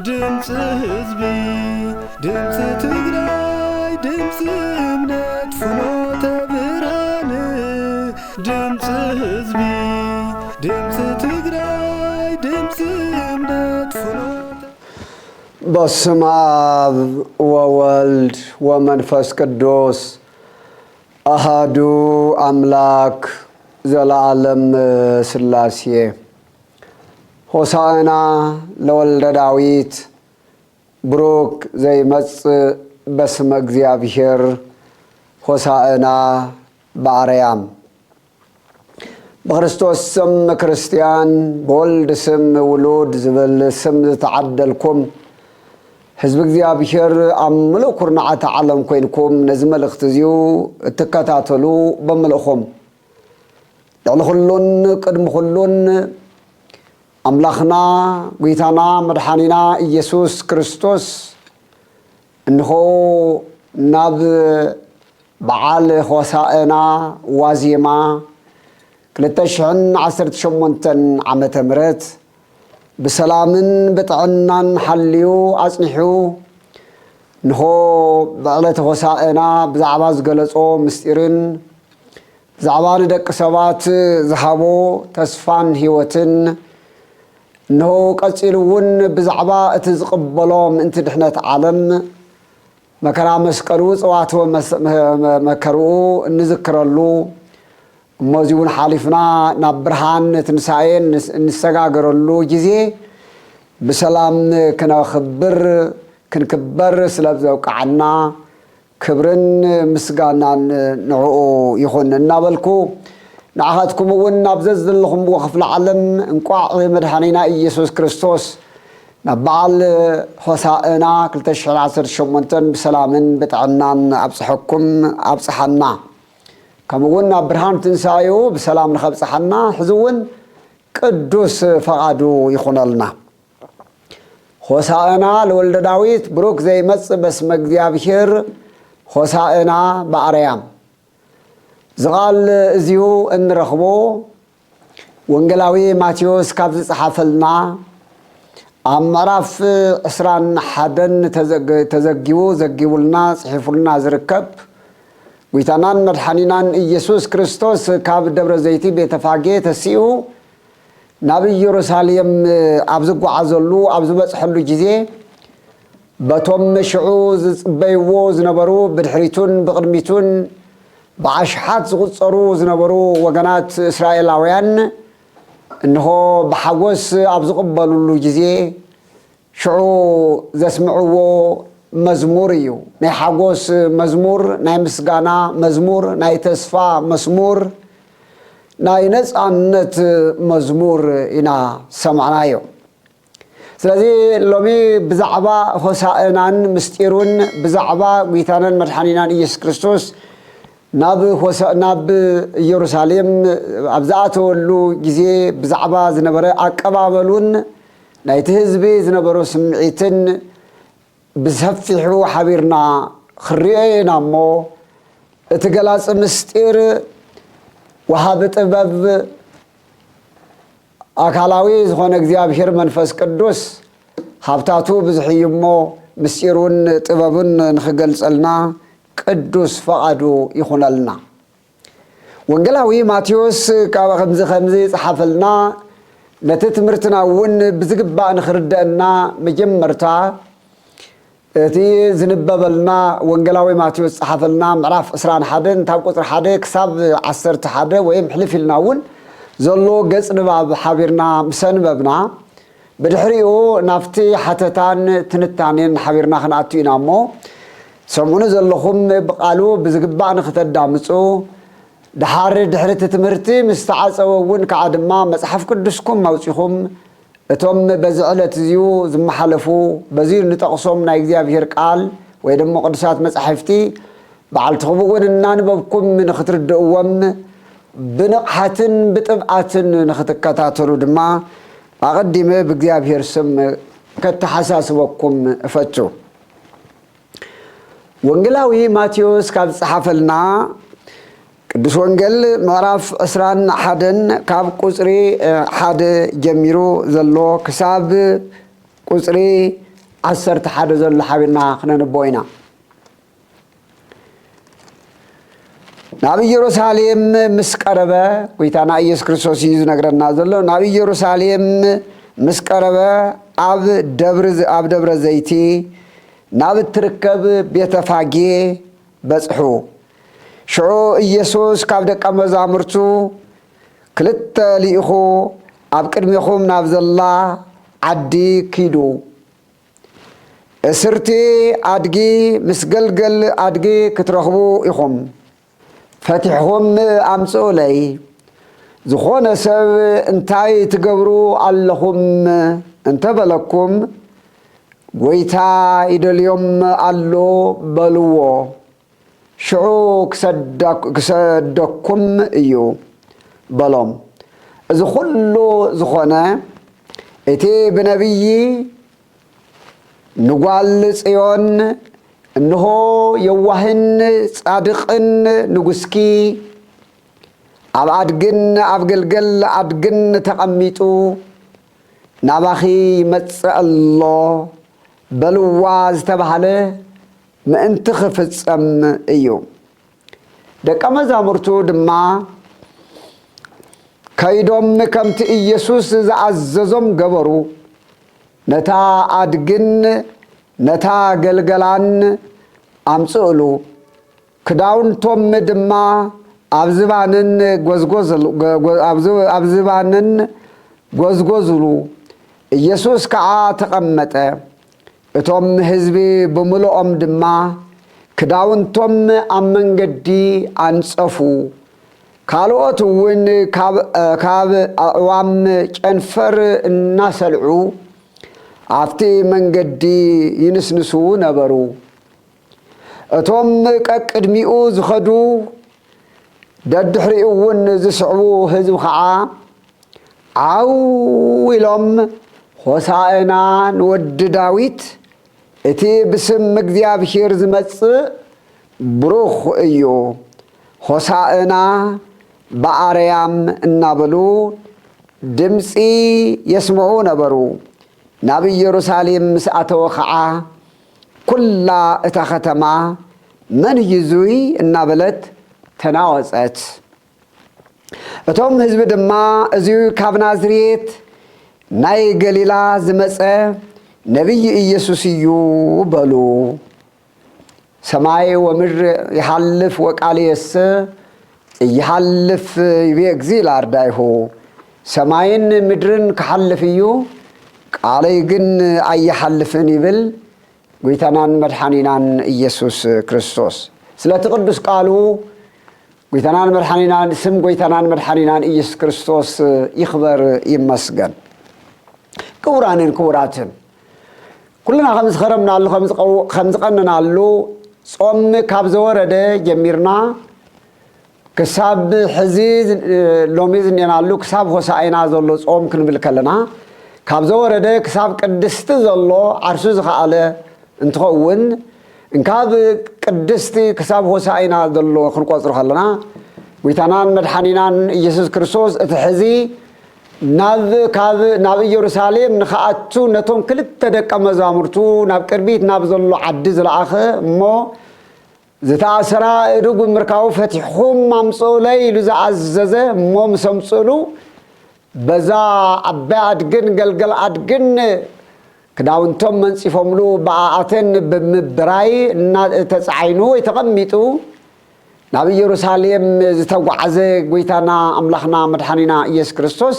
ድምጽ ህዝቢ ድምጽ ትግራይ ድምጽ እምነት ፍኖተ ብርሃን ድምጽ ህዝቢ ድምጽ ትግራይ ድምጽ እምነት ፍኖተ በስመ አብ ወወልድ ወመንፈስ ቅዱስ አሃዱ አምላክ ዘለዓለም ሥላሴ ሆሳዕና ለወልደ ዳዊት ብሩክ ዘይመጽእ በስመ እግዚአብሔር ሆሳዕና በአርያም በክርስቶስ ስም ክርስቲያን በወልድ ስም ውሉድ ዝብል ስም ዝተዓደልኩም ህዝብ እግዚአብሔር አምልኩ ኩርናዓተ ዓለም ኮይንኩም ነዚ መልእኽቲ እዚዩ እትከታተሉ በመልእኹም ልዕሊ ኩሉን ቅድሚ ኩሉን አምላኽና ጌታና መድኃኒና ኢየሱስ ክርስቶስ እንሆ ናብ በዓል ሆሳዕና ዋዜማ 2018 ዓመተ ምህረት ብሰላምን ብጥዕናን ሓልዩ አጽኒሑ እንሆ በዕለተ ሆሳዕና ብዛዕባ ዝገለጾ ምስጢርን ብዛዕባ ንደቂ ሰባት ዝሃቦ ተስፋን ህይወትን እንሆ ቀፂሉ እውን ብዛዕባ እቲ ዝቕበሎ ምእንቲ ድሕነት ዓለም መከራ መስቀሉ ፀዋትወ መከርኡ እንዝክረሉ እሞዚ እውን ሓሊፍና ናብ ብርሃን ትንሳኤ እንሰጋገረሉ ጊዜ ብሰላም ክንክበር ስለዘውቃዓና ክብርን ምስጋናን ንዕኡ ይኹን እናበልኩ ንዓኻትኩም እውን ናብ ዘለኹም ክፍለ ዓለም እንቋዕ መድኃኒና ኢየሱስ ክርስቶስ ናብ በዓል ሆሳዕና 2018 ብሰላምን ብጥዕናን ኣብፅሐኩም ኣብፅሐና ከምኡ እውን ናብ ብርሃን ትንሳኤኡ ብሰላም ንኸብፅሐና ሕዚ እውን ቅዱስ ፈቓዱ ይኹነልና ሆሳዕና ለወልደ ዳዊት ብሩክ ዘይመጽእ በስመ እግዚአብሔር ሆሳዕና በአርያም ዝቓል እዚዩ እንረኽቦ ወንጌላዊ ማቴዎስ ካብ ዝፀሓፈልና ኣብ ምዕራፍ 21 ዘጊቡልና ጽሒፉልና ዝርከብ ጌታናን መድኃኒናን ኢየሱስ ክርስቶስ ካብ ደብረ ዘይቲ ቤተፋጌ ተሲኡ ናብ ኢየሩሳሌም ኣብ ዝጓዓዘሉ ኣብ ዝበፅሐሉ ጊዜ በቶም ሽዑ ዝጽበይዎ ዝነበሩ ብድሕሪቱን ብቕድሚቱን በዓሽሓት ዝቁፀሩ ዝነበሩ ወገናት እስራኤላውያን እንሆ በሓጎስ ኣብ ዝቕበሉሉ ጊዜ ሽዑ ዘስምዕዎ መዝሙር እዩ ናይ ሓጎስ መዝሙር ናይ ምስጋና መዝሙር ናይ ተስፋ መስሙር ናይ ነፃነት መዝሙር ኢና ሰማዕናዮ ስለዚ ሎሚ ብዛዕባ ሆሳዕናን ምስጢሩን ብዛዕባ ጌታናን መድኃኒናን ኢየሱስ ክርስቶስ ናብ ኢየሩሳሌም ኣብ ዝኣተወሉ ጊዜ ብዛዕባ ዝነበረ ኣቀባበሉን ናይቲ ህዝቢ ዝነበሮ ስምዒትን ብሰፊሑ ሓቢርና ክሪኦ ኢና እሞ እቲ ገላፂ ምስጢር ወሃቢ ጥበብ ኣካላዊ ዝኾነ እግዚአብሔር መንፈስ ቅዱስ ሃብታቱ ብዙሕ እዩ እሞ ምስጢሩን ጥበቡን ንኽገልጸልና ቅዱስ ፈቓዱ ይኹነልና ወንጌላዊ ማቴዎስ ከምዚ ጽሓፈልና ነቲ ትምህርትና እውን ብዝግባእ ንኽርደአና መጀመርታ እቲ ዝንበበልና ወንጌላዊ ማቴዎስ ጽሓፈልና ምዕራፍ 21 ካብ ቁጥሪ 1 ክሳብ 11 ወይም ሕልፍ ኢልና እውን ዘሎ ገጽ ንባብ ሓቢርና ምሰንበብና ብድሕሪኡ ናፍቲ ሓተታን ትንታኔን ሓቢርና ክንኣቱ ኢና እሞ ሰሙኑ ዘለኹም ብቃሉ ብዝግባእ ንኽተዳምፁ ድሕሪ ትምህርቲ ምስ ተዓፀወ እውን ከዓ ድማ መጽሓፍ ቅዱስኩም ኣውፂኹም እቶም በዚ ዕለት እዚዩ ዝመሓለፉ በዚዩ ንጠቕሶም ናይ እግዚአብሔር ቃል ወይ ድማ ቅዱሳት መጻሕፍቲ በዓልትኹም እውን እናንበብኩም ንኽትርድእዎም ብንቕሓትን ብጥብዓትን ንኽትከታተሉ ድማ ኣቐዲመ ብእግዚአብሔር ስም ከተሓሳስበኩም እፈቱ ወንጌላዊ ማቴዎስ ካብ ዝጸሓፈልና ቅዱስ ወንጌል ምዕራፍ 21 ካብ ቁጽሪ 1 ጀሚሩ ዘሎ ክሳብ ቁጽሪ 11 ዘሎ ሓቢርና ክነንብቦ ኢና። ናብ ኢየሩሳሌም ምስ ቀረበ ጎይታና ኢየሱስ ክርስቶስ እዩ ዝነግረና ዘሎ። ናብ ኢየሩሳሌም ምስ ቀረበ ኣብ ደብረ ዘይቲ ናብ እትርከብ ቤተፋጌ በጽሑ። ሽዑ ኢየሱስ ካብ ደቀ መዛሙርቱ ክልተ ልኢኹ ኣብ ቅድሚኹም ናብ ዘላ ዓዲ ኪዱ እስርቲ ኣድጊ ምስ ገልገል ኣድጊ ክትረኽቡ ኢኹም ፈቲሕኹም ኣምጽኡለይ። ዝኾነ ሰብ እንታይ ትገብሩ ኣለኹም እንተበለኩም ጎይታ ይደልዮም ኣሎ በልዎ፣ ሽዑ ክሰደኩም እዩ በሎም። እዚ ኩሉ ዝኾነ እቲ ብነቢይ ንጓል ጽዮን እንሆ የዋህን ጻድቕን ንጉስኪ ኣብ ኣድግን ኣብ ገልገል ኣድግን ተቐሚጡ ናባኺ ይመጽእ ኣሎ በልዋ ዝተባሃለ ምእንቲ ክፍጸም እዩ። ደቀ መዛሙርቱ ድማ ከይዶም ከምቲ ኢየሱስ ዝኣዘዞም ገበሩ። ነታ ኣድግን ነታ ገልገላን ኣምጽእሉ፣ ክዳውንቶም ድማ ኣብ ዝባንን ጐዝጐዝሉ። ኢየሱስ ከዓ ተቐመጠ። እቶም ህዝቢ ብምልኦም ድማ ክዳውንቶም ኣብ መንገዲ ኣንጸፉ። ካልኦት እውን ካብ ኣዕዋም ጨንፈር እናሰልዑ ኣብቲ መንገዲ ይንስንሱ ነበሩ። እቶም ቀቅድሚኡ ዝኸዱ ደድሕሪኡ እውን ዝስዕቡ ህዝቢ ከዓ ዓው ኢሎም ሆሳዕና ንወዲ ዳዊት እቲ ብስም እግዚአብሔር ዝመጽእ ብሩኽ እዩ፣ ሆሳዕና በአርያም እናበሉ ድምፂ የስምዑ ነበሩ። ናብ ኢየሩሳሌም ምስ ኣተወ ከዓ ኩላ እታ ከተማ መን ይዙይ እናበለት ተናወፀት። እቶም ህዝቢ ድማ እዚዩ ካብ ናዝሬት ናይ ገሊላ ዝመጸ ነቢይ ኢየሱስ እዩ በሉ። ሰማይ ወምድር ይሓልፍ ወቃልየስ ይሓልፍ ይቤ እግዚእ ላርዳይሁ። ሰማይን ምድርን ክሓልፍ እዩ ቃለይ ግን ኣይሓልፍን ይብል ጎይታናን መድሓኒናን ኢየሱስ ክርስቶስ። ስለቲ ቅዱስ ቃሉ ጎይታናን መድሓኒናን ስም ጎይታናን መድሓኒናን ኢየሱስ ክርስቶስ ይኽበር ይመስገን። ክቡራንን ክቡራትን ኩልና ከም ዝኸረምናሉ ከም ዝቐንናሉ ጾም ካብ ዘወረደ ጀሚርና ክሳብ ሕዚ ሎሚ ዝኔናሉ ክሳብ ሆሳዕና ዘሎ ጾም ክንብል ከለና ካብ ዘወረደ ክሳብ ቅድስቲ ዘሎ ዓርሱ ዝኸኣለ እንትኸውን እንካብ ቅድስቲ ክሳብ ሆሳዕና ዘሎ ክንቆፅሮ ከለና ጎይታናን መድሓኒናን ኢየሱስ ክርስቶስ እቲ ሕዚ ናብ ኢየሩሳሌም ንኸኣቱ ነቶም ክልተ ደቀ መዛሙርቱ ናብ ቅድሚት ናብ ዘሎ ዓዲ ዝለኣኸ እሞ ዝተኣሰራ እዱግ ብምርካቡ ፈቲሕኩም ኣምጽኡለይ ኢሉ ዝኣዘዘ እሞ ምስ ኣምጽእሉ በዛ ዓባይ ኣድግን ገልገል ኣድግን ክዳውንቶም መንጺፎምሉ ብኣኣተን ብምብራይ ተጻዓይኑ ወይ ተቐሚጡ ናብ ኢየሩሳሌም ዝተጓዓዘ ጎይታና ኣምላኽና መድሓኒና ኢየሱስ ክርስቶስ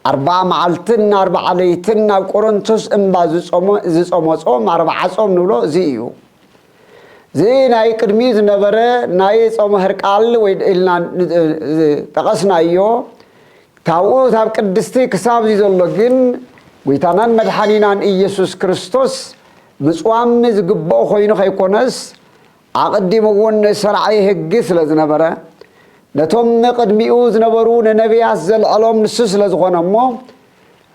40 መዓልትን 40 ለይትን ናብ ቆሮንቶስ እምባ ዝጾሞ ጾም 40 ጾም ንብሎ እዚ እዩ። እዚ ናይ ቅድሚ ዝነበረ ናይ ጾመ ህርቃል ወይ ኢልና ጠቐስናዮ ታብኡ ካብ ቅድስቲ ክሳብ ዘሎ ግን ጎይታናን መድሓኒናን ኢየሱስ ክርስቶስ ምጽዋም ዝግብኦ ኮይኑ ከይኮነስ ኣቐዲሙ እውን ሰርዓይ ሕጊ ስለ ዝነበረ ነቶም ቅድሚኡ ዝነበሩ ነነቢያት ዘልዕሎም ንሱ ስለ ዝኾነ እሞ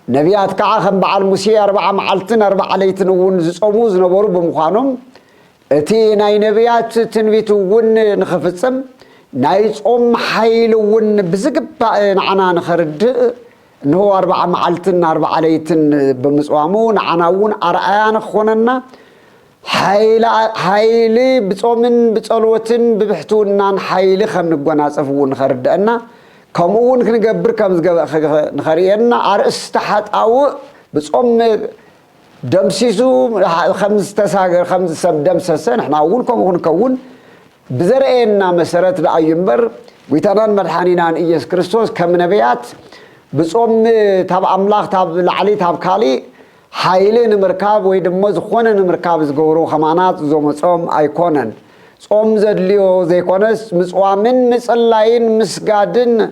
ነቢያት ከዓ ከም በዓል ሙሴ 40 መዓልትን 40 ለይትን እውን ዝጾሙ ዝነበሩ ብምዃኖም እቲ ናይ ነቢያት ትንቢት እውን ንኽፍጽም نايصوم حيلون بزقبا نعنا نخرد إنه 4 معلتن 4 ليتن بمصوامون عناون أرآن خوننا حيلي بصومن بصلوتن ببحتوننا حيلي خم نقناصفون خردنا كمون كنقبر كم نخرينا أرأس تحت أو بصوم دمسيسو 5 سب دمسسن احنا اول كمون كون بزرعنا مسرت بأيمبر ويتنان مدحانينان إيس كريستوس كم نبيات بصوم تاب أملاخ تاب العلي تاب كالي حيلين مركاب ويدمز خونن مركاب زغورو خمانات زوم صوم ايكونن صوم زدليو زيكونس مصوامن مصلاين مسغادن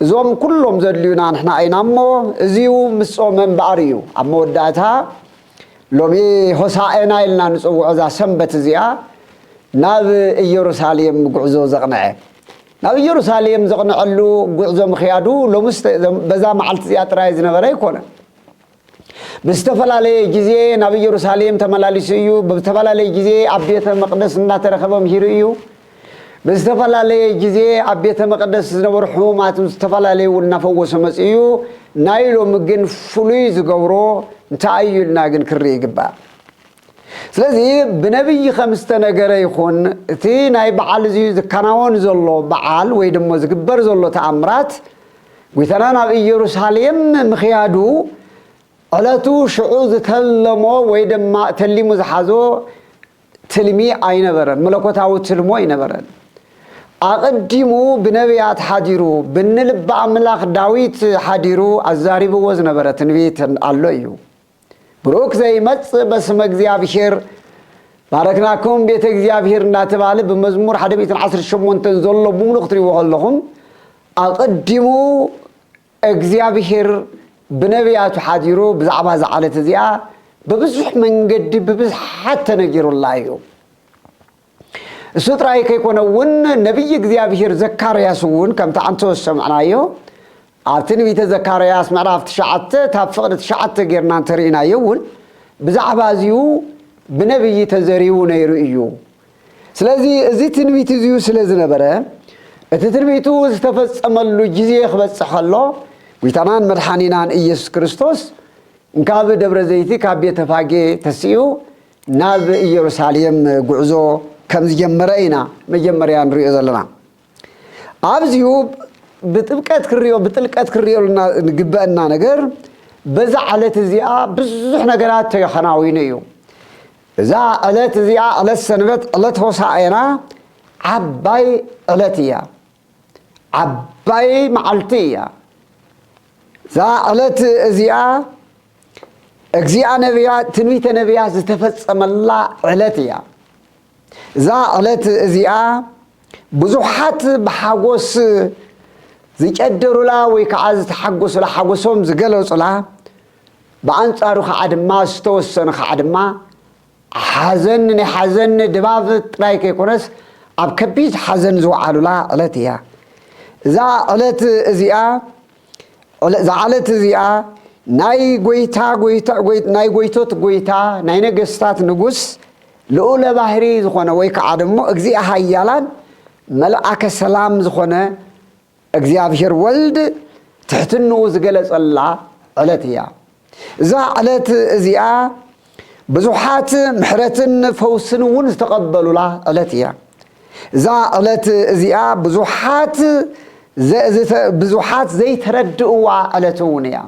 زوم كلهم زدليونا نحنا اينامو ازيو مصومن باريو اموداتا لومي هوساينا إلنا نصوع ذا سنبت زيا ناب يروساليم غعزو زقنعه ناب يروساليم زقنعلو غعزو مخيادو لومست بزا معلت زيا تراي زنبره يكون بستفلالي جزي ناب يروساليم تملاليسيو بتفلالي جزي ابيت المقدس ناترخبم هيريو بستفلالي جزي ابيت المقدس زنبر حومات بستفلالي ونفوس مسيو نايلو مجن فلوي زغورو نتايلنا جن كري يغبا ስለዚህ በነብይ خمسተ ነገር ይኹን እቲ ናይ በዓል እዚ ዝከናወን ዘሎ በዓል ወይ ደሞ ዝግበር ዘሎ ተአምራት ወይተናና በኢየሩሳሌም ምኽያዱ ዕለቱ ሽዑ ዝተለሞ ወይ ደማ ተሊሙ ዝሓዞ ትልሚ አይነበረን መለኮታዊ ትልሞ አይነበረን አቀዲሙ በነቢያት ሓዲሩ በንልብ አምላኽ ዳዊት ሓዲሩ አዛሪቡ ወዝ ነበረ ትንቢት አሎ እዩ ብሩክ ዘይመጽ በስመ እግዚአብሔር ባረክናኩም ቤተ እግዚአብሔር እናተባለ በመዝሙር 118 ዘሎ ሙሉክ ትሪዎ ኣለኹም አቀዲሙ እግዚአብሔር በነቢያቱ ሓዲሩ ብዛዕባ ዘዓለት እዚኣ በብዙሕ መንገዲ በብዝሓት ተነጊሩላዩ እሱ ጥራይ ከይኮነውን ነብይ እግዚአብሔር ዘካርያስውን ከምታ አንተ ሰምዕናዮ አብትንቢተ ዘካርያስ ምዕራፍ 9 ታብ ፍቅድ 9 ጌርና ተሪናየውን ብዛዕባ እዚኡ በነብይ ተዘሪው ነይሩ እዩ ስለዚህ እዚ ትንቢት እዚኡ ስለዝነበረ እቲ ትንቢቱ ዝተፈጸመሉ ጊዜ ክበጽሐሎ ወይታናን መድኃኒናን ኢየሱስ ክርስቶስ እንካብ ደብረ ዘይት ካብ ቤተ ፋጌ ተሲኡ ናብ ኢየሩሳሌም ጉዕዞ ከም ዝጀመረይና መጀመሪያ ንሪኦ ዘለና ኣብዚሁ بطلقت كريولنا نقبأنا نجر بزعلت زيا بزح نجرات تيخناوين يو زعلت زيا على السنبت علت هوسعينا عباي علتيا عباي معلتيا زعلت زيا اجزيا نبيا تنويت نبيا زتفت الله علتيا زعلت زيا بزحات بحاجوس زيقدروا لا ويكعز تحقس لا حقسهم زقلوا صلا بانصارو خادما استوسن خادما حزن دباب ترايك يكونس اب كبيت حزن زوعلوا لا علتيا ذا علت ازيا ذا علت ازيا ناي غويتا ناي غويتا ناي نغستات نغوس لولا باهري زخونه ويكعدمو اغزي حيالان ملائكه سلام زخونه እግዚአብሔር ወልድ ትሕትኑ ዝገለጸላ ዕለትያ እዛ ዕለት እዚኣ ብዙሓት ምሕረትን ፈውስን እውን ዝተቐበሉላ ዕለትያ እዛ ዕለት እዚኣ ብዙሓት ዘይተረድእዋ ዕለት እውን እያ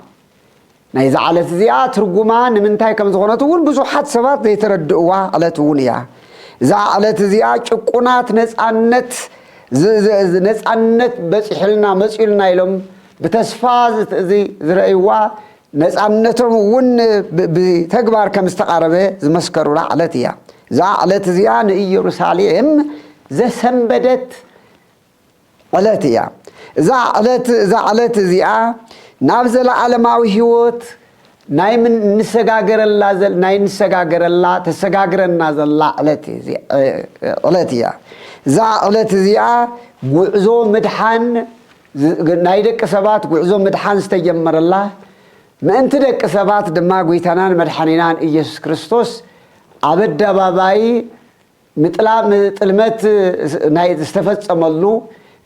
ናይዛ ዕለት እዚኣ ትርጉማ ንምንታይ ከም ዝኾነት እውን ብዙሓት ሰባት ዘይተረድእዋ ዕለት እውን እያ እዛ ዕለት እዚኣ ጭቁናት ነፃነት ነፃነት በጽሕልና መጽኢልና ኢሎም በተስፋ ዝረእይዋ ነፃነቶም እውን በተግባር ከም ዝተቃረበ ዝመስከሩላ ዕለት እያ እዛ ዕለት እዚኣ ንኢየሩሳሌም ዘሰንበደት ዕለት እያ እዛ ዕለት እዚኣ ናብ ዘለዓለማዊ ህይወት ናይ ምን ንሰጋገረላ ተሰጋግረና ዘላ ዕለት እያ እዛ ዕለት እዚኣ ጉዕዞ ምድሓን ናይ ደቂ ሰባት ጉዕዞ ምድሓን ዝተጀመረላ ምእንቲ ደቂ ሰባት ድማ ጎይታናን መድሓኒናን ኢየሱስ ክርስቶስ ኣብ ኣደባባይ ምጥልመት ናይ ዝተፈጸመሉ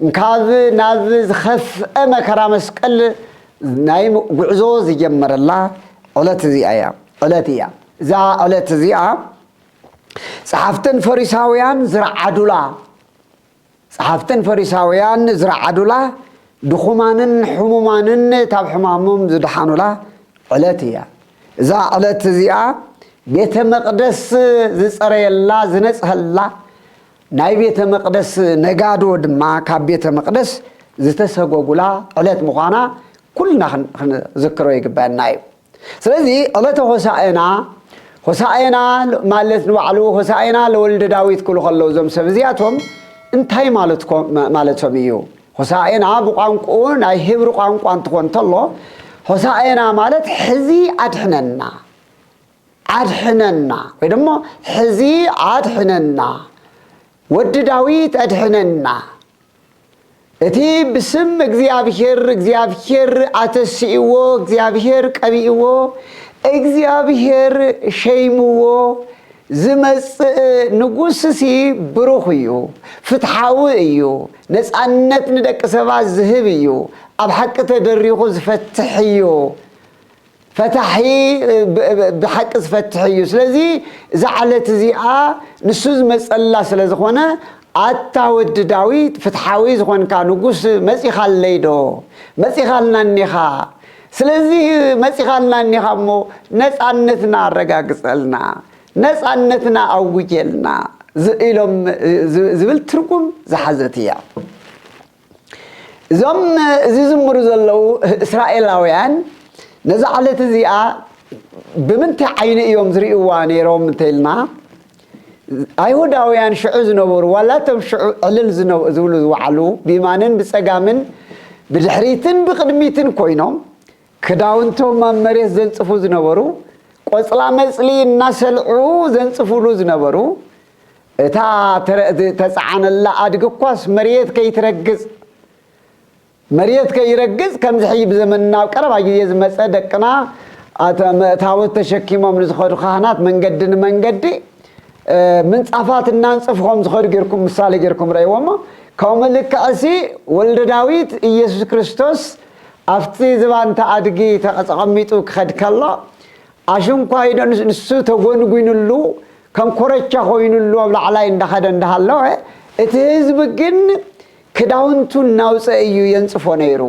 እንካብ ናብ ዝኸፍአ መከራ መስቀል ናይ ጉዕዞ ዝጀመረላ ዕለት እዚኣ እያ ዕለት እያ እዛ ዕለት እዚኣ ጸሓፍትን ፈሪሳውያን ዝረዓዱላ ድኹማንን ሕሙማንን ታብ ሕማሞም ዝድሓኑላ ዕለት እያ እዛ ዕለት እዚኣ ቤተ መቅደስ ዝጸረየላ ዝነጽህላ ናይ ቤተ መቅደስ ነጋዶ ድማ ካብ ቤተ መቅደስ ዝተሰጎጉላ ዕለት ምዃና ኩልና ክንዝክሮ ይግባአና እዩ ስለዚህ ዕለተ ሆሳዕና ማለት ንባዕሉ ሆሳዕና ለወልደ ዳዊት ክብሉ ከለዉ ዞም ሰብ እዚኣቶም እንታይ ማለቶም እዩ ሆሳዕና ብቋንቋኡ ናይ ሂብሩ ቋንቋ እንትኾን ተሎ ሆሳዕና ማለት ሕዚ አድሕነና ወይ ደሞ ሕዚ አድሕነና ወዲ ዳዊት አድሕነና እቲ ብስም እግዚአብሔር አተስኢዎ እግዚአብሔር ቀቢእዎ እግዚአብሔር ሸይምዎ ዝመጽእ ንጉስሲ ብሩኽ እዩ ፍትሓዊ እዩ ነፃነት ንደቂ ሰባት ዝህብ እዩ ኣብ ሓቂ ተደሪኹ ዝፈትሕ እዩ ፈታሒ ብሓቂ ዝፈትሕ እዩ ስለዚ እዛ ዓለት እዚኣ ንሱ ዝመጸላ ስለ ዝኾነ ኣታ ወዲ ዳዊት ፍትሓዊ ዝኾንካ ንጉስ መጺኻለይዶ መጺኻልናኒኻ ስለዚ መጺኻልናኒኻ እሞ ነፃነትና ኣረጋግጸልና ነፃነትና ኣውጀልና ኢሎም ዝብል ትርጉም ዝሓዘት እያ እዞም እዚ ዝምሩ ዘለዉ እስራኤላውያን ነዛ ዓለት እዚኣ ብምንታይ ዓይኒ እዮም ዝርእዋ ነይሮም እንተኢልና ኣይሁዳውያን ሽዑ ዝነበሩ ዋላቶም ሽዑ ዕልል ዝብሉ ዝወዓሉ ብየማንን ብጸጋምን ብድሕሪትን ብቅድሚትን ኮይኖም ክዳውንቶም ኣብ መሬት ዘንጽፉ ዝነበሩ ቆጽላ መጽሊ እናሰልዑ ዘንጽፉሉ ዝነበሩ እታ ተጻዓነላ ኣድግ እኳስ መሬት ከይረግጽ ከምዚ ሕጂ ብዘመንና ኣብ ቀረባ ግዜ ዝመጸ ደቅና ታቦት ተሸኪሞም ንዝኸዱ ካህናት መንገዲ ንመንገዲ ምንጻፋት እናንጽፍዎም ዝኸዱ ጌርኩም ምሳሌ ጌርኩም ረእይዎሞ ከምኡ ልክዕሲ ወልደ ዳዊት ኢየሱስ ክርስቶስ ኣብቲ ዝባንታ ኣድጊ ተቐሚጡ ክኸድ ከሎ ኣሽንኳ ኢዶ ንሱ ተጎንጉይኑሉ ከም ኮረቻ ኮይኑሉ ኣብ ላዕላይ እንዳኸደ እንዳሃለወ እቲ ህዝቢ ግን ክዳውንቱ እናውፅአ እዩ የንጽፎ ነይሩ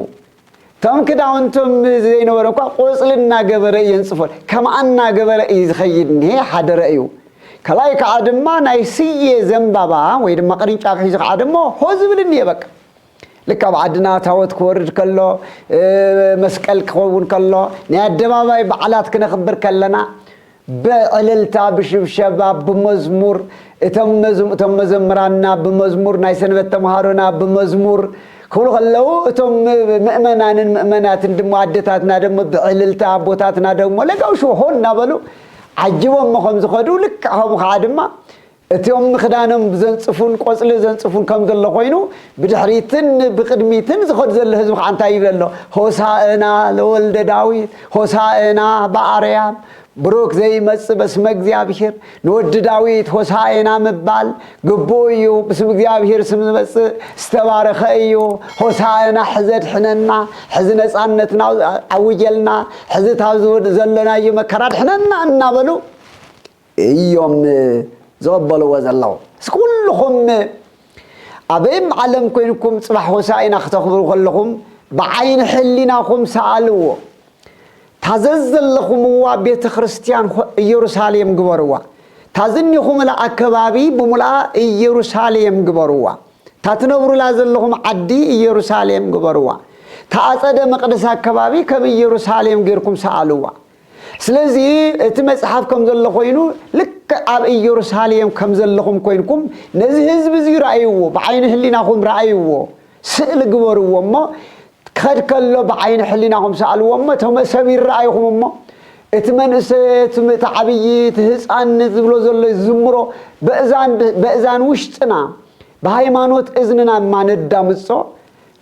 ቶም ክዳውንቶም ዘይነበረ እኳ ቆጽሊ እናገበረ የንጽፎ ከምኣ እናገበረ እዩ ዝኸይድ እኒሄ ሓደረ እዩ ከላይ ከዓ ድማ ናይ ስየ ዘንባባ ወይ ድማ ቅርንጫፍ ሒዙ ከዓ ድማ ሆ ዝብልን እየ በቃ ልክ ኣብ ዓድና ታቦት ክወርድ ከሎ መስቀል ክኸውን ከሎ ናይ ኣደባባይ በዓላት ክነኽብር ከለና ብዕልልታ ብሽብሸባ ብመዝሙር እቶም መዘምራና ብመዝሙር ናይ ሰንበት ተምሃሮና ብመዝሙር ክብሉ ከለዉ እቶም ምእመናትን ድማ ኣዴታትና ደግሞ ብዕልልታ ኣቦታትና ደግሞ ለጋው ሽሆ እናበሉ ዓጅቦም ከም ዝኸዱ ልክ ከምኡ ከዓ ድማ እቶም ክዳኖም ዘንጽፉን ቆጽሊ ዘንጽፉን ከም ዘሎ ኮይኑ ብድሕሪትን ብቅድሚትን ዝኸዱ ዘሎ ህዝቢ ከዓ እንታይ ይብል ኣሎ ሆሳዕና ለወልደ ዳዊት ሆሳዕና በአርያም ብሩክ ዘይመጽእ በስመ እግዚአብሔር ንወዲ ዳዊት ሆሳዕና ምባል ግቡእ እዩ ብስም እግዚአብሔር ስም ዝመጽእ ዝተባረኸ እዩ ሆሳዕና ሕዚ ኣድሕነና ሕዚ ነፃነትና ኣውጀልና ሕዚ ታብ ዘለናዮ መከራ ኣድሕነና እናበሉ እዮም ዝቕበልዎ ዘለዉ እስኩልኹም ኣበይም ዓለም ኮይንኩም ጽባሕ ሆሳዕና ክተኽብሩ ከለኹም ብዓይኒ ሕሊናኹም ሰኣልዎ ታዘዝ ዘለኹምዋ ቤተ ክርስቲያን ኢየሩሳሌም ግበርዋ ታዝኒኹም ለኣከባቢ ብምልኣ ኢየሩሳሌም ግበርዋ ታትነብሩላ ዘለኹም ዓዲ ኢየሩሳሌም ግበርዋ ታኣጸደ መቅደስ ኣከባቢ ከም ኢየሩሳሌም ጌርኩም ሰኣልዋ ስለዚ እቲ መጽሓፍ ከም ዘሎ ኮይኑ ልክ ኣብ ኢየሩሳሌም ከም ዘለኹም ኮይንኩም ነዚ ህዝቢ እዚ ረኣይዎ ብዓይኒ ሕሊናኹም ረኣይዎ ስእሊ ግበርዎ እሞ ክኸድ ከሎ ብዓይኒ ሕሊናኹም ሰኣልዎ እሞ ተመሰብ ይረኣይኹም እሞ እቲ መንእሰይ እቲ ዓብዪ እቲ ህፃን ዝብሎ ዘሎ ዝምሮ በእዛን ውሽጥና ብሃይማኖት እዝንና እማ ነዳምፆ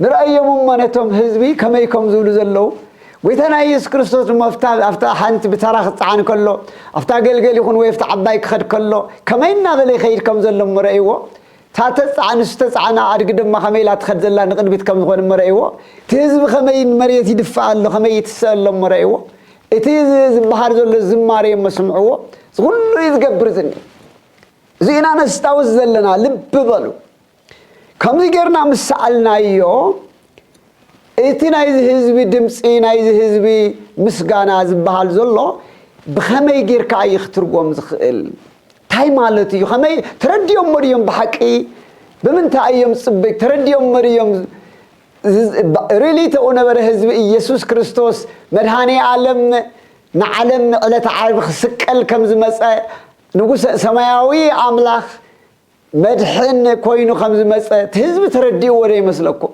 ንረአዮም እሞ ነቶም ህዝቢ ከመይ ከም ዝብሉ ዘለዉ ويتنا يسوع كريستوس مفتاح أفتح حنت بتراخ عن كله أفتح قل يكون ويفتح عبايك خد كله كما إننا بلي خير كم زلهم مرأيوه تاتس عن استس عنا أرقدم ما خميل أتخد زلا نقد بيتكم غن مرأيوه تيز بخمين مريت يدفع له خميت سلم مرأيوه تيز بحر زل الزماري مسمعوه كله يتقبر زني زينا نستوز زلنا لب بالو كم ذكرنا مسألنا يو إتنا إذا هزبي دمسينا إذا هزبي مسجانا زبحال زلوا بخمي يجير كاي يخترقوا مزخل تاي مالتي خمي ترديهم مريم بحكي بمن تايم صبك ترديهم مريم ريلي تقولنا بره هزبي يسوع كريستوس مرهاني عالم نعلم على تعرف سكال كم زمس نقول سماوي أملاخ مدحن كوينو خمس مس تهزب تردي وري مسلكم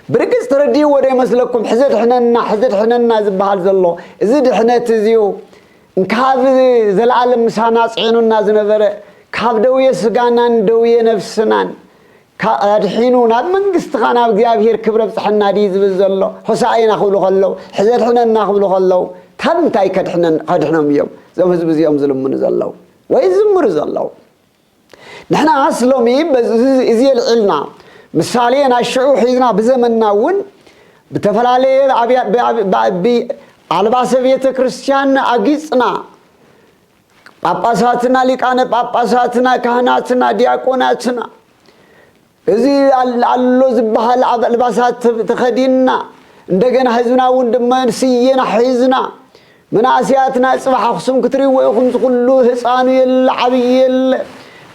بركز تردي وري مسلكم حزد حننا زبحال زلو زد حنا تزيو نكاب زلعالم مسانا صعينونا زنبره كاب دوية سقانان دوية نفسنان كادحينونا منقست غانا بغيابير كبرة بصحنا ديز بزلو حسائنا خبلو خلو حزد حننا خبلو خلو تام تاي كدحنا ميوم زم هزب زيوم زلم من زلو ويزمر زلو نحن أصلومي إزي العلنا مثالينا الشعوب حيزنا بزمننا ون بتفلالي على باسفية كريستيان أجيسنا باباساتنا لكان باباساتنا كهناتنا دياقوناتنا إزي اللو زبها الباسات تخديننا عندنا حزنا وندمان سينا حيزنا من آسياتنا صباح خصم كتري ويخمس كله حصانو يلعبي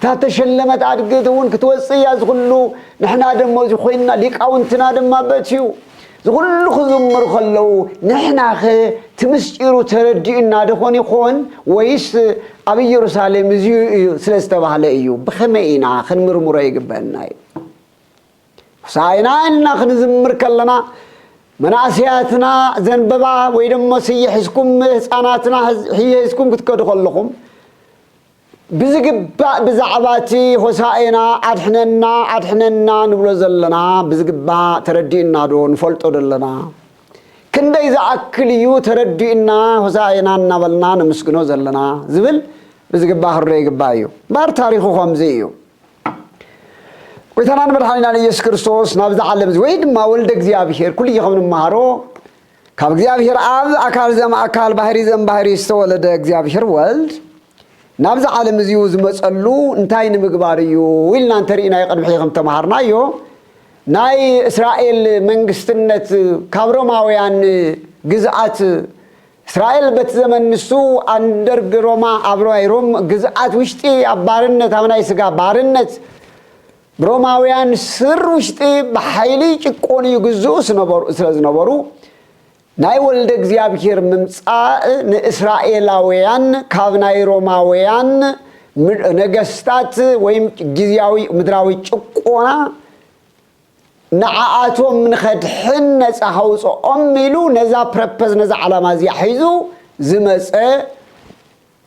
تاتشلمت عدقتون كتوصي يزغلو نحنا دمو زخوينا ليقاونتنا دما باتيو زغلو خزمر خلو نحنا تمسيرو تردينا دخون يخون ويس أبي يروساليم زيو سلستبه لأيو بخمئينا خنمرمر يقبلنا ساينا إنا خنزمر كلنا مناسياتنا زنببا ويدمو سيحسكم ساناتنا هي يسكم كتكدخل لكم بزقبا بزعباتي حسائنا عدحننا نبلو زلنا بزقبا تردينا دون فلطو دلنا كندا إذا أكليو تردينا حسائنا نبلنا نمسكنو زلنا زبل بزقبا حريق بايو بار تاريخو خمزيو ويتنان مرحانينا يسوع كريستوس نابز عالم زويد ما ولد እግዚአብሔር كل يخمن مهارو كاب እግዚአብሔር آب أكال زم أكال بحري زم بحري استولد እግዚአብሔር ولد نابز عالم زيو زمصلو انتاين مغباريو ويلنا انترينا يقدم حيخم تمهارنايو ناي اسرائيل منግስትነት ካብሮማውያን ግዛት እስራኤል በተዘመን ንሱ አንደርግ ሮማ አብሮይሮም ግዛት ውሽጢ አባርነት አምናይ ስጋ ባርነት روماويان سر وشتي بحيلي ጭቆን ይግዙ ስለነበሩ ናይ ወልደ እግዚአብሔር መምጻእ ንእስራኤላውያን ካብናይ ሮማውያን ነገስታት ወይም ጊዜያዊ ምድራዊ ጭቆና نعاتهم من خدحن نصحوص أميلو نزا بربز نزا علامة زي حيزو زمسة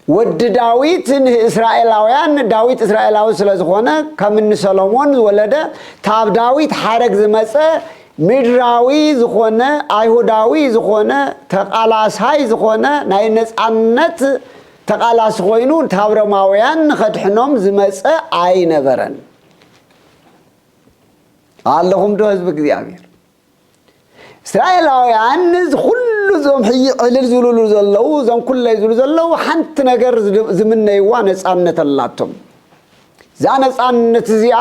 ود داويت إسرائيلاويان داويت إسرائيلاوي سلازخونا كمن سلمون ولده تاب داويت حرق زمسة مدراوي زخونا أيهوداوي زخونا تقالاس هاي زخونا ناينس أنت تقالاس خوينون تاب رماويان خدحنهم زمسة أي نبرن اللهم دو حزب እግዚአብሔር እስራኤላውያን ሁሉ ዞም ህይል ዝሉሉ ዘለው ዞም ኩሉ ይዝሉ ዘለው ሓንት ነገር ዝምነይዋ ነፃነት አላቶም ዛ ነፃነት እዚኣ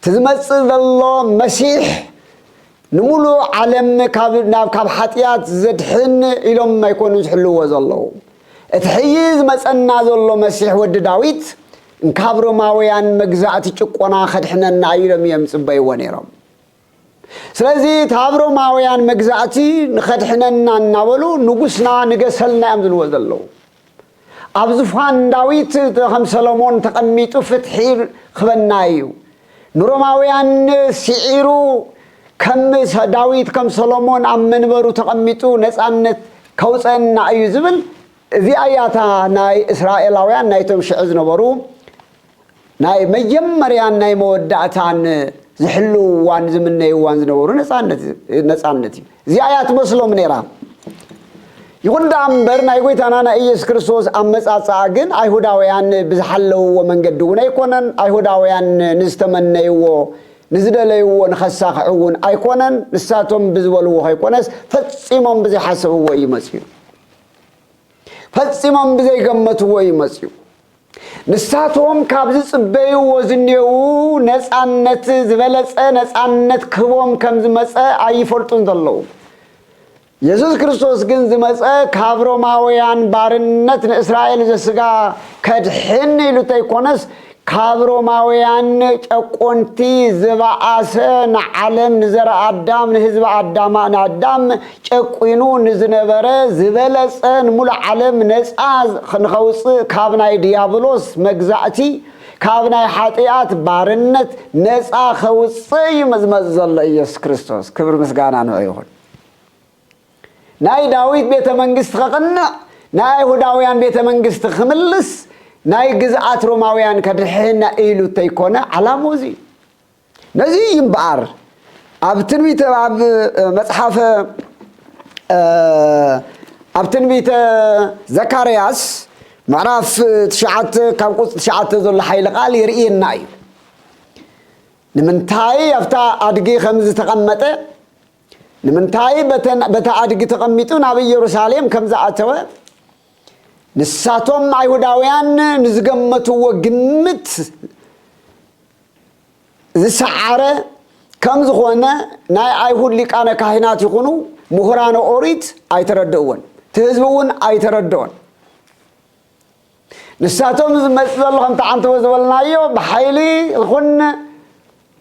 ትዝመጽ ዘሎ መሲሕ ንሙሉ ዓለም ካብ ሓጢያት ዘድሕን ኢሎም ማይኮኑ ዝሕልዎ ዘለው እቲ ሕይዝ መጸና ዘሎ መሲሕ ወዲ ዳዊት እንካብ ሮማውያን መግዛእቲ ጭቆና ኸድሕነና ኢሎም የምጽበይ ወኔሮም ስለዚህ ታብ ሮማውያን መግዛእቲ ንኸድሕነና እናበሉ ንጉስና ንገሰልና እዮም ዝልዎ ዘለው ኣብ ዙፋን ዳዊት ከም ሰሎሞን ተቐሚጡ ፍትሒ ክበና እዩ ንሮማውያን ሲዒሩ ከም ዳዊት ከም ሰሎሞን ኣብ መንበሩ ተቐሚጡ ነፃነት ከውፀና እዩ ዝብል እዚ ኣያታ ናይ እስራኤላውያን ናይቶም ሽዕ ዝነበሩ ናይ መጀመርያን ናይ መወዳእታን ዝሕሉ ዋን ዝምነይ ዋን ዝነበሩ ነፃነት እዚ አያት መስሎም ነራ ይሁን ዳምበር ናይ ጎይታና ናይ ኢየሱስ ክርስቶስ አመጻጻ ግን አይሁዳውያን ብዝሐለውዎ መንገድ ውን አይኮነን አይሁዳውያን ንዝተመነይዎ ንዝደለይዎ ንኸሳኽዑውን አይኮነን ንሳቶም ብዝበልዎ አይኮነስ ፈጺሞም ብዘይሓሰብዎ ይመጽዩ ፈጺሞም ብዘይገመትዎ ይመጽዩ ንሳቶም ካብ ዝጽበይዎ ዝኔው ነፃነት ዝበለጸ ነፃነት ክቦም ከም ዝመጸ አይፈልጡን ዘለዉ ኢየሱስ ክርስቶስ ግን ዝመጸ ካብ ሮማውያን ባርነት ንእስራኤል ዘስጋ ከድሕን ኢሉት አይኮነስ ካብ ሮማውያን ጨቆንቲ ዝበአሰ ንዓለም ንዘራ አዳም ንህዝብ አዳም ንአዳም ጨቁኑ ንዝነበረ ዝበለጸ ንሙሉ ዓለም ነፃ ንኸውፅእ ካብ ናይ ዲያብሎስ መግዛእቲ ካብ ናይ ኃጢአት ባርነት ነፃ ኸውፅእ ይመዝመዝ ዘሎ ኢየሱስ ክርስቶስ ክብር ምስጋና ነው ይሁን ናይ ዳዊት ቤተ መንግስት ኸቕንዕ ናይ አይሁዳውያን ቤተ መንግስት ኽምልስ ናይ ግዝአት ሮማውያን ከድሕና ኢሉ ተይኮነ ዓላሞዚ ነዚ ይምባር ኣብ ትንቢተ ኣብ መጽሐፈ ኣብ ትንቢተ ዘካርያስ ምዕራፍ 9 ካብ ቁጽ 9 ዘሎ ኃይለ ቃል ይርኢና እዩ ንምንታይ ኣብታ አድጊ ከምዝ ተቐመጠ ንምንታይ በታ አድጊ ተቐሚጡ ናብ ኢየሩሳሌም ከምዝኣተወ ንሳቶም አይሁዳውያን ንዝገመትዎ ግምት ዝሰዓረ ከም ዝኾነ ናይ አይሁድ ሊቃነ ካህናት ይኹኑ ምሁራነ ኦሪት አይተረድኡን ትህዝቡን አይተረድኡን ንሳቶም ዝመጽእ ዘሎ ከም ተዓንተው ዝበልናዮ ብሓይሊ ይኹን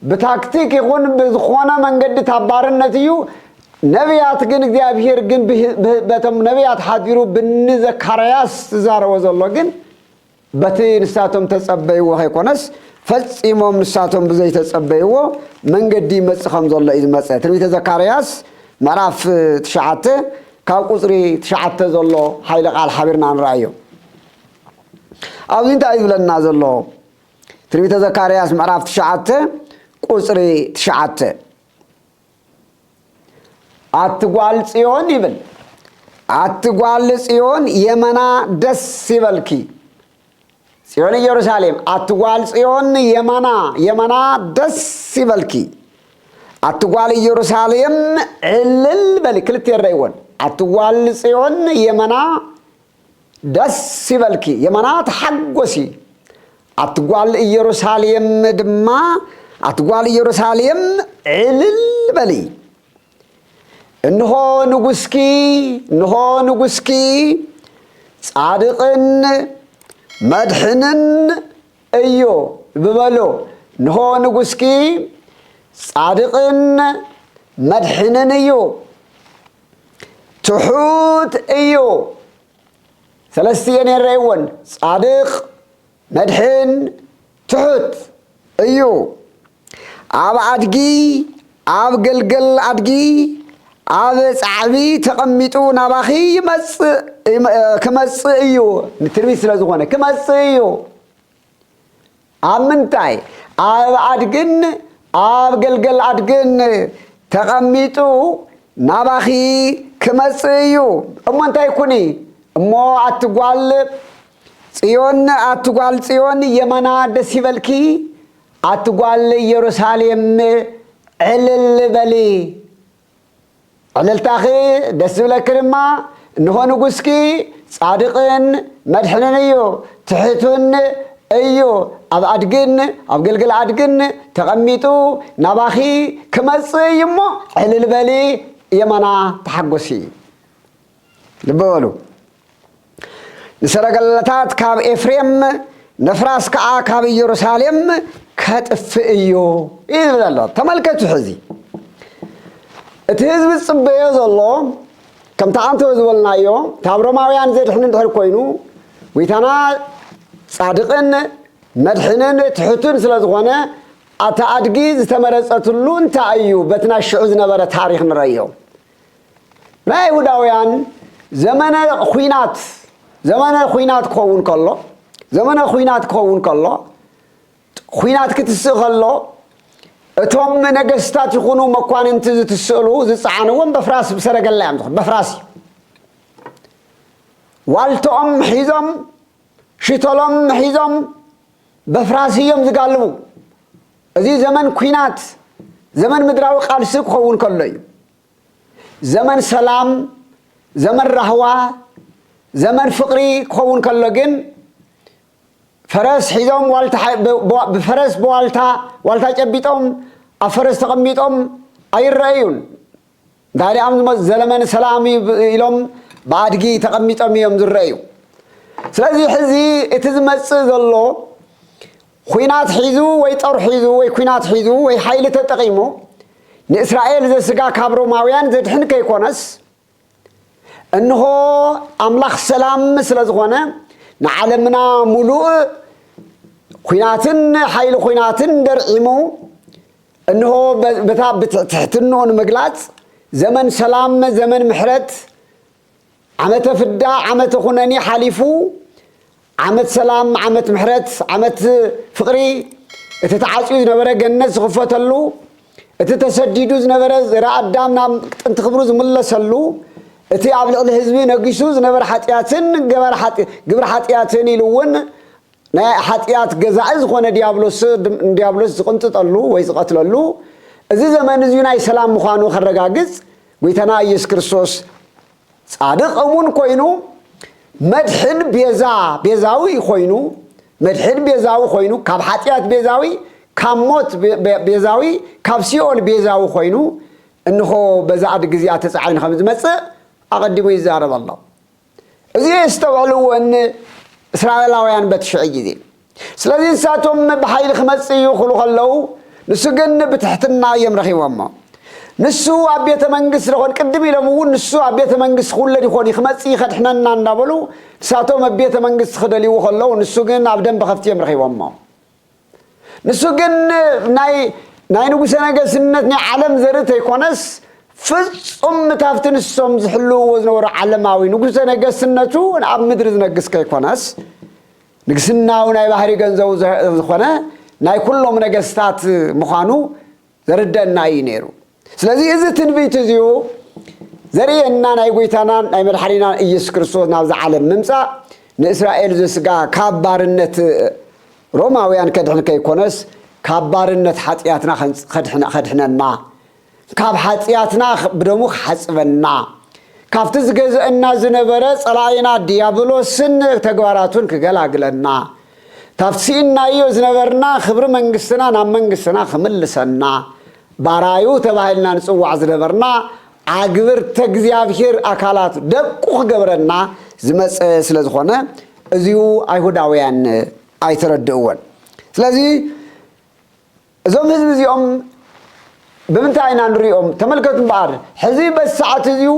ብታክቲክ ይኹን ብዝኾነ መንገዲ ታባርነት እዩ ነቢያት ግን እግዚአብሔር ግን በተም ነቢያት ሓዲሩ ብንዘካርያስ ዛረወ ዘሎ ግን በቲ ንሳቶም ተጸበይዎ አይኮነስ ፈጺሞም ንሳቶም ብዘይ ተጸበይዎ መንገዲ መጽኸም ዘሎ እዩ ዝመጽእ ትንቢተ ዘካርያስ ምዕራፍ 9 ካብ ቁጽሪ 9 ዘሎ ኃይለ ቃል ሓቢርና ንራእዮ ኣብዚ እንታይ ይብለና ዘሎ ትንቢተ ዘካርያስ ምዕራፍ 9 ቁጽሪ 9 አትጓል ጽዮን ይብል አትጓል ጽዮን የመና ደስ ይበልኪ ጽዮን ኢየሩሳሌም አትጓል ጽዮን የመና ደስ ይበልኪ አትጓል ኢየሩሳሌም እልል በል ክልት የረይወን አትጓል ጽዮን የመና ደስ ይበልኪ የመና ተሐጎሲ አትጓል ኢየሩሳሌም ድማ አትጓል ኢየሩሳሌም እልል በሊ እንሆ ንጉስኪ ጻድቅን መድሕንን እዩ ብበሎ እንሆ ንጉስኪ ጻድቅን መድሕንን እዩ ትሑት እዩ ሰለስቲየን የረይወን ጻድቅ መድሕን ትሑት እዩ ኣብ አድጊ ኣብ ገልገል አድጊ ኣብ ጻዕቢ ተቐሚጡ ናባኺ ክመጽእ እዩ ንትርቢት ስለ ዝኾነ ክመጽእ እዩ ኣብ ምንታይ ኣብ አድግን ኣብ ገልገል አድግን ተቐሚጡ ናባኺ ክመጽእ እዩ እሞ እንታይ ኩኒ እሞ አትጓል ጽዮን የመና ደስ ይበልኪ አትጓል ኢየሩሳሌም ዕልል በሊ ዕልልታኺ ደስ ዝብለኪ ድማ እንሆ ንጉስኪ ጻድቅን መድሕንን እዩ ትሕቱን እዩ ኣብ አድግን ኣብ ገልገል አድግን ተቐሚጡ ናባኺ ክመጽእ እዩ እሞ ዕልል በሊ የመና ተሐጎሲ ልበሉ ንሰረገላታት ካብ ኤፍሬም ነፍራስ ከዓ ካብ ኢየሩሳሌም ከጥፍእ እዩ ይብላል ተመልከቱ ሕዚ እቲ ህዝቢ ጽበዮ ዘሎ ከም ተዓንተው ዝበልናዮ ካብ ሮማውያን ዘድሕን እንድሕር ኮይኑ ወይታና ጻድቅን መድሕንን ትሑትን ስለ ዝኾነ ኣታ አድጊ ዝተመረጸትሉ እንታይ እዩ በትና ሽዑ ዝነበረ ታሪክ ንረእዮ ናይ አይሁዳውያን ዘመነ ኩናት ክኸውን ከሎ ኩናት ክትስእ ከሎ እቶም ነገስታት ይኹኑ መኳንንት ዝትስእሉ ዝጻዓነዎም በፍራስ በሰረገላ ያምጥኹ በፍራስ ዋልቶም ሒዞም ሽተሎም ሒዞም በፍራስ እዮም ዝጋልቡ እዚ ዘመን ኩናት ዘመን ምድራዊ ቃልሲ ክኸውን ከሎ እዩ ዘመን ሰላም ዘመን ራህዋ ዘመን ፍቅሪ ክኸውን ከሎ ግን ፈረስ ሒዞም በፈረስ ዋልታ ጨቢጦም አፈረስ ተቀሚጦም አይረዩን ዳሪያም ዘመን ሰላም ኢሎም ባድጊ ተቀሚጦም እዮም ዝረዩ ስለዚህ ሕዚ እቲ ዝመጽእ ዘሎ ኩናት ሒዙ ወይ ጦር ሒዙ ወይ ኩናት ሒዙ ወይ ኃይል ተጠቂሙ ንእስራኤል ዘስጋ ካብ ሮማውያን ዘድሕን ከይኮነስ እንሆ አምላኽ ሰላም ስለዝኾነ ንዓለምና ሙሉእ ኩናትን ኃይል ኩናትን ደርዒሙ እንሆ በታ ብትሕትኖን ምግላጽ ዘመን ሰላም ዘመን ምሕረት ዓመተ ፍዳ ዓመተ ኩነኒ ሓሊፉ ዓመት ሰላም ዓመት ምሕረት ዓመት ፍቅሪ እቲ ተዓጽዩ ዝነበረ ገነት ዝኽፈተሉ እቲ ተሰዲዱ ዝነበረ ረአዳም ናብ ጥንቲ ክብሩ ዝምለሰሉ እቲ ኣብ ልዕሊ ህዝቢ ነጊሱ ዝነበረ ኃጢአትን ግብረ ኃጢአትን ኢሉውን ናይ ኃጢአት ገዛኢ ዝኾነ ዲያብሎስ ዝቕንጥጠሉ ወይ ዝቐትለሉ እዚ ዘመን እዚ ናይ ሰላም ምዃኑ ከረጋግጽ ጎይታና ኢየሱስ ክርስቶስ ጻድቕ እሙን ኮይኑ መድሕን ቤዛዊ ኮይኑ መድሕን ቤዛዊ ኮይኑ ካብ ኃጢአት ቤዛዊ ካብ ሞት ቤዛዊ ካብ ሲኦል ቤዛዊ ኮይኑ እንሆ በዛዕድ ግዚኣ ተጻዒኑ ከም ዝመጽእ ኣቐዲሙ ይዛረብ ኣሎ እዚ ዝተውዕልዎን እስራኤላውያን በትሽዕ ጊዜ ስለዚህ ንሳቶም ብኃይሊ ክመጽእ ይኽእሉ ከለዉ ንሱ ግን ብትሕትና እዮም ረኺቦሞ ንሱ ኣብ ቤተ መንግስት ረኾን ቅድም ኢሎም እውን ንሱ ኣብ ቤተ መንግስት ኩለድ ይኾን ይኽመጽእ ይኸድሕነና እንዳበሉ ንሳቶም ኣብ ቤተ መንግስት ክደልይዎ ከለዉ ንሱ ግን ኣብ ደንበ ከፍቲ እዮም ረኺቦሞ ንሱ ግን ናይ ንጉሠ ነገሥትነት ናይ ዓለም ዘርኢ ተይኮነስ ፍጹም ታፍቲ ንሶም ዝሕልውዎ ዝነበሩ ዓለማዊ ንጉሠ ነገሥትነቱ ኣብ ምድሪ ዝነግስ ከይኮነስ ንግስናው ናይ ባህሪ ገንዘቡ ዝኾነ ናይ ኩሎም ነገስታት ምዃኑ ዘርደአና እዩ ነይሩ ስለዚህ እዚ ትንቢት እዚኡ ዘርየና ናይ ጎይታና ናይ መድሓኒና ኢየሱስ ክርስቶስ ናብዚ ዓለም ምምጻእ ንእስራኤል ዘስጋ ካብ ባርነት ሮማውያን ከድሕን ከይኮነስ ካብ ባርነት ኃጢአትና ከድሕነና ካብ ኃጢአትና ብደሙ ክሓጽበና ካብቲ ዝገዝአና ዝነበረ ጸላኢና ዲያብሎስን ተግባራቱን ክገላግለና ታፍሲእናዮ ዝነበርና ክብሪ መንግስትና ናብ መንግስትና ክምልሰና ባራዩ ተባሂልና ንጽዋዕ ዝነበርና ኣግብርተ እግዚአብሔር አካላት ደቁ ክገብረና ዝመጽ ስለ ዝኾነ እዚኡ አይሁዳውያን አይተረድእዎን ስለዚህ እዞም ህዝብ እዚኦም ብምንታይ ኢና ንሪኦም ተመልከቱ በዓር ሕዚ በሰዓት እዚኡ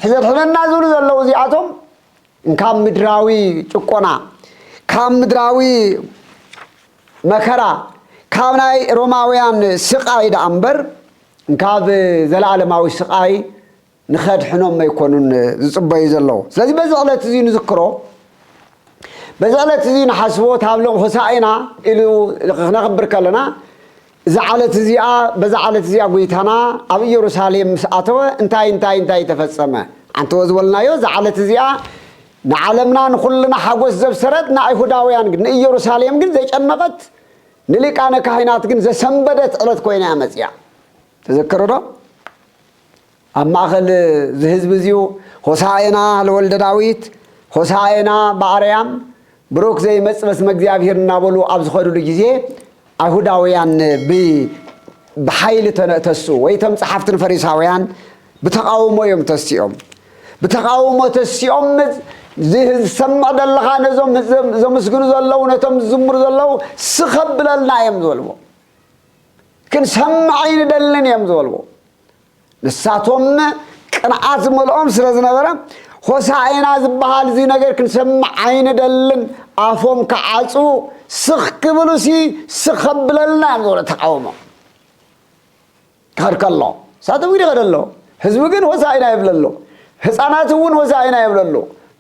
ሕዘድሕነና ዝብሉ ዘለዉ እዚኣቶም ካብ ምድራዊ ጭቆና ካብ ምድራዊ መከራ ካብ ናይ ሮማውያን ስቃይ ዳ እምበር ካብ ዘለዓለማዊ ስቃይ ንኸድሕኖም ኣይኮኑን ዝጽበዩ ዘለዉ ስለዚህ በዚ ዕለት እዚ ንዝክሮ በዚ ዕለት እዚ ንሓስቦ ታብሎም ሆሳዕና ኢሉ ክነኽብር ከለና እዛ ዓለት እዚኣ በዛ ዓለት እዚኣ ጎይታና ኣብ ኢየሩሳሌም ምስ ኣተወ እንታይ ተፈጸመ አንተ ወዝወልናዮ እዛ ዓለት እዚኣ ንዓለምና ንኹልና ሓጎስ ዘብሰረት ንኣይሁዳውያን ግን ንኢየሩሳሌም ግን ዘይጨነቐት ንሊቃነ ካህናት ግን ዘሰንበደት ዕለት ኮይና መጽያ ተዘክሩ ዶ ኣብ ማእኸል ዝህዝብ እዚኡ ሆሳዕና ለወልደ ዳዊት ሆሳዕና በአርያም ብሩክ ዘይመጽእ በስመ እግዚአብሔር እናበሉ ኣብ ዝኸዱሉ ጊዜ አይሁዳውያን ብኃይል ተነተሱ ወይ ተም ጸሓፍትን ፈሪሳውያን ብተቃውሞ እዮም ተሲኦም ብተቃውሞ ተሲኦም ዝሰምዕ ደለኻ ነዞም ዘመስግኑ ዘለዉ ነቶም ዝዝምሩ ዘለዉ ስኸብለልና እዮም ዝበልዎ ክንሰምዕ ኣይንደልን እዮም ዝበልዎ ንሳቶም ቅንዓት ዝመልኦም ስለ ዝነበረ ሆሳዕና ዝበሃል እዚ ነገር ክንሰምዕ ኣይንደልን ኣፎም ከዓፁ ስኽ ክብሉሲ ስኸብለልና እዮም ዝበሎ ተቃውሞ ከድከሎ ሳቶም ግን ይኸደሎ ህዝቢ ግን ሆሳዕና ይብለሎ ህፃናት እውን ሆሳዕና ይብለሎ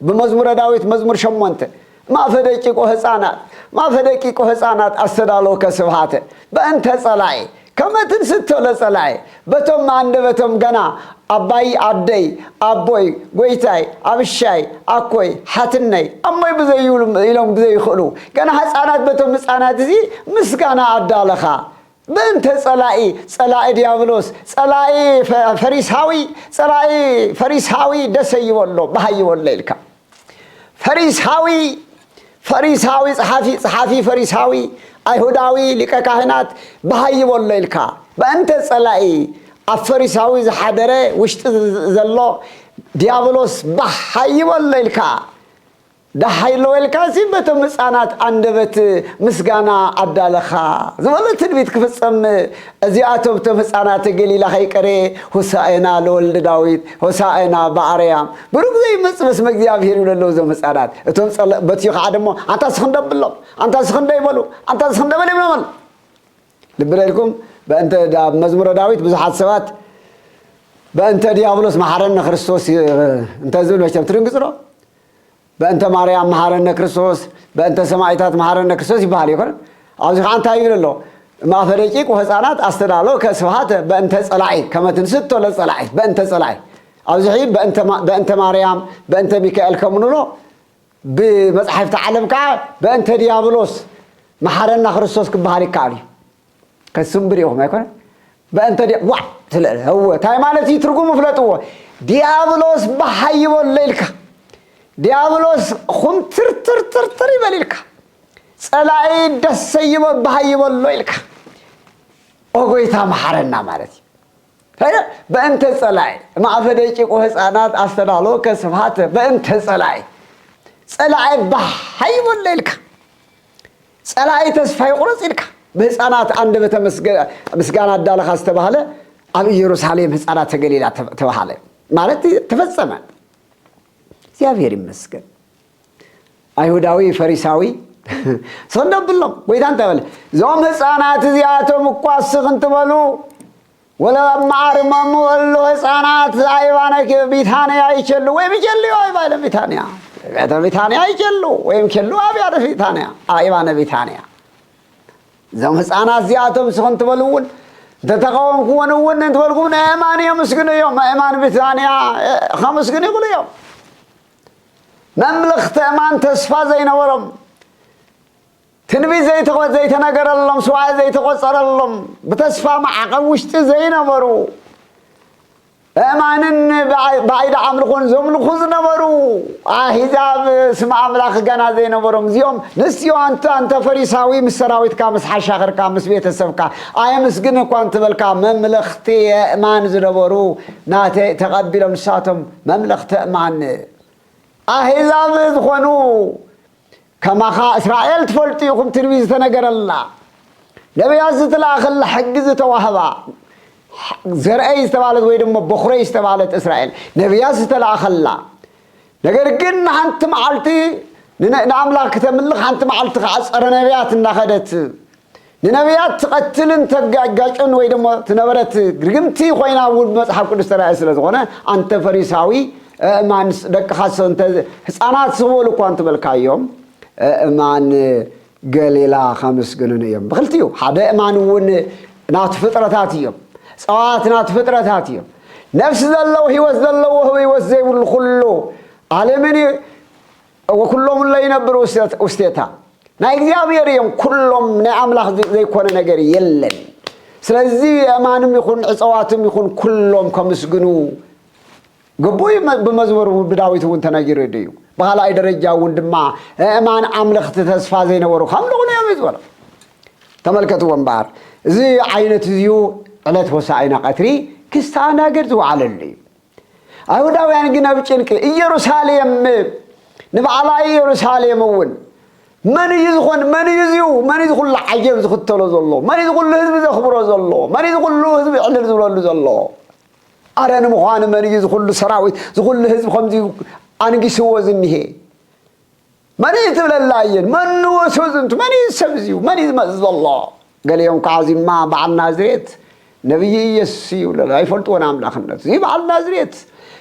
بمزمور داوود مزمور 8 ما فدقيق هصانات استدالو كسبحات بأنت صلاي كما تنستو لصلاي بتم عندبتم غنا أباي عدي أبوي غويتاي أبشاي أكوي حاتناي أمي بزي يلوم بزي يخلو غنا هصانات بتم هصانات زي مسغانا عدالخا بنت صلاي ديابلوس صلاي فريساوي دسي يولو بهاي يوللكا فريساوي صحافي فريساوي أيهوداوي لك كاهنات بهاي يوللكا بنت صلاي أفريساوي زحدره وشت زلو ديابلوس بهاي يوللكا ده هايلو الكاسي بتمسانات عندبت مسغانا عدالخا زولت البيت كفصم ازياتو بتمسانات جليلا هيقري حسائنا لولد داوود حسائنا باريام بروك زي مسمس مغيابير يلو زو مسانات اتم بتيخ ادمو انت سخندبلو انت سخنديبلو انت سخندبلو لبرلكم بانت مزمور داوود بزحات سبات بانت ديابلوس محرنا ክርስቶስ انت زول مشم ترنقصرو بأنت مريم محارنا كريستوس بأنت سمايتات محارنا كريستوس يبالي يكون أو زخان تايل له ما فريقك وحسانات أستدالو كسبحات بأنت صلاعي كما تنسدت ولا صلاعي بأنت صلاعي أو زحيب بأنت مريم بأنت ميكائيل كمنولو بمصحف تعلم كا بأنت ديابلوس محارنا كريستوس كبالي كاري كسمبريو ما يكون بأنت هو تاي مالتي ترجمه مفلتو ديابلوس بحي والليلك ديابلوس خم تر يبليلك صلاي دسيب بهاي والليلك اوغيتا محرنا مالتي هيا بانت صلاي ما فديقو حصانات استدالو كسبحات بانت صلاي بهاي والليلك صلاي تسفاي قرصيلك بحصانات عند مسغانا دالخ استباله اب يروساليم حصانات تغليلا تباله مالتي تفصمه እግዚአብሔር ይመስገን አይሁዳዊ ፈሪሳዊ ሰንደብሎም ወይታን ተበለ ዞም ህፃናት ዚያቶም ቋስኽን ተበሉ ወላ ማርማሙ ወሎ ህፃናት አይባነክ ቢታንያ ይችሉ ወይም ይችሉ አይባለ ቢታንያ ይችሉ ወይም ከሉ አብያደ ቢታንያ አይባነ ቢታንያ ዞም ህፃናት ዚያቶም ስኽን ተበሉን ተተቃወምኩ ወነወን ተበልኩም ነማን የምስግነዮ ማእማን ቢታንያ خمسግነ ይብሉዮ مملخت امان تسفا زينورم تنبي زي تنغرلم سوا زي تقصرلم بتسفا معقم وشت زينورو امانن بعيد عملكون زمن خذ نبرو حجاب اسم املاك غنا زينورم زيوم نسيو انت فريساوي مسراويت كامس حشاخر كامس بيتسبكا ايمسغن انكم تبلكا مملخت امان زنبرو ناتي تقبلهم ساتم مملخت امان أهزام ذخنو كما خا إسرائيل تفلتيكم تربيز تنقر الله نبي عزت الآخر حقز توهبا زرعي استبالت ويدم بخري استبالت إسرائيل نبي عزت الآخر الله نقر قن حنت معلتي نعملا كتملق حنت معلت عصر نبيات النخدت نبيات تقتلن تقاقاقن ويدم تنبرت قرقمتي خوينا أول مصحف كل استرائيل سلسخونا أنت فريساوي مان دك خاصه انت حصانات سبول كوانت بالكايوم مان غليلا خمس غننيم بخلتيو حدا مان ون نات فطرتاتيو صوات نات فطرتاتيو نفس ذلو هيوز ذلو وهو يوزي كله عالمني وكلهم لا ينبروا استيتا نا እግዚአብሔር يوم كلهم نعمله زي كونه ነገር የለን ስለዚህ ማንም ይሁን ዕጽዋትም ይሁን كلهم ከመስግኑ قبوي بمزور بداويت وانت ناجر يديو بحالا اي درجة وندما امان عملخت تسفا زينا ورو خاملغنا يا ميزولا تملكتو وانبار زي عينة زيو علت وسعينا قتري كستانا قرتو على اللي ايو داويان قنا بچنك يروساليم نبعلا يروساليم ون من يزخون لعجب زخطلو زلو من يزخون لهزب زخبرو زلو من يزخون لهزب علر زلو أرنا مخان من يزخل سراويت زخل حزب خمسي أنجي سوزنيه من يتبل اللاين من هو سوزنت من يسبزيو من يمزل الله قال يوم كعظيم ما بعد نازريت نبي يسيو لا يفلت وانا املاخنت زي بعد نازريت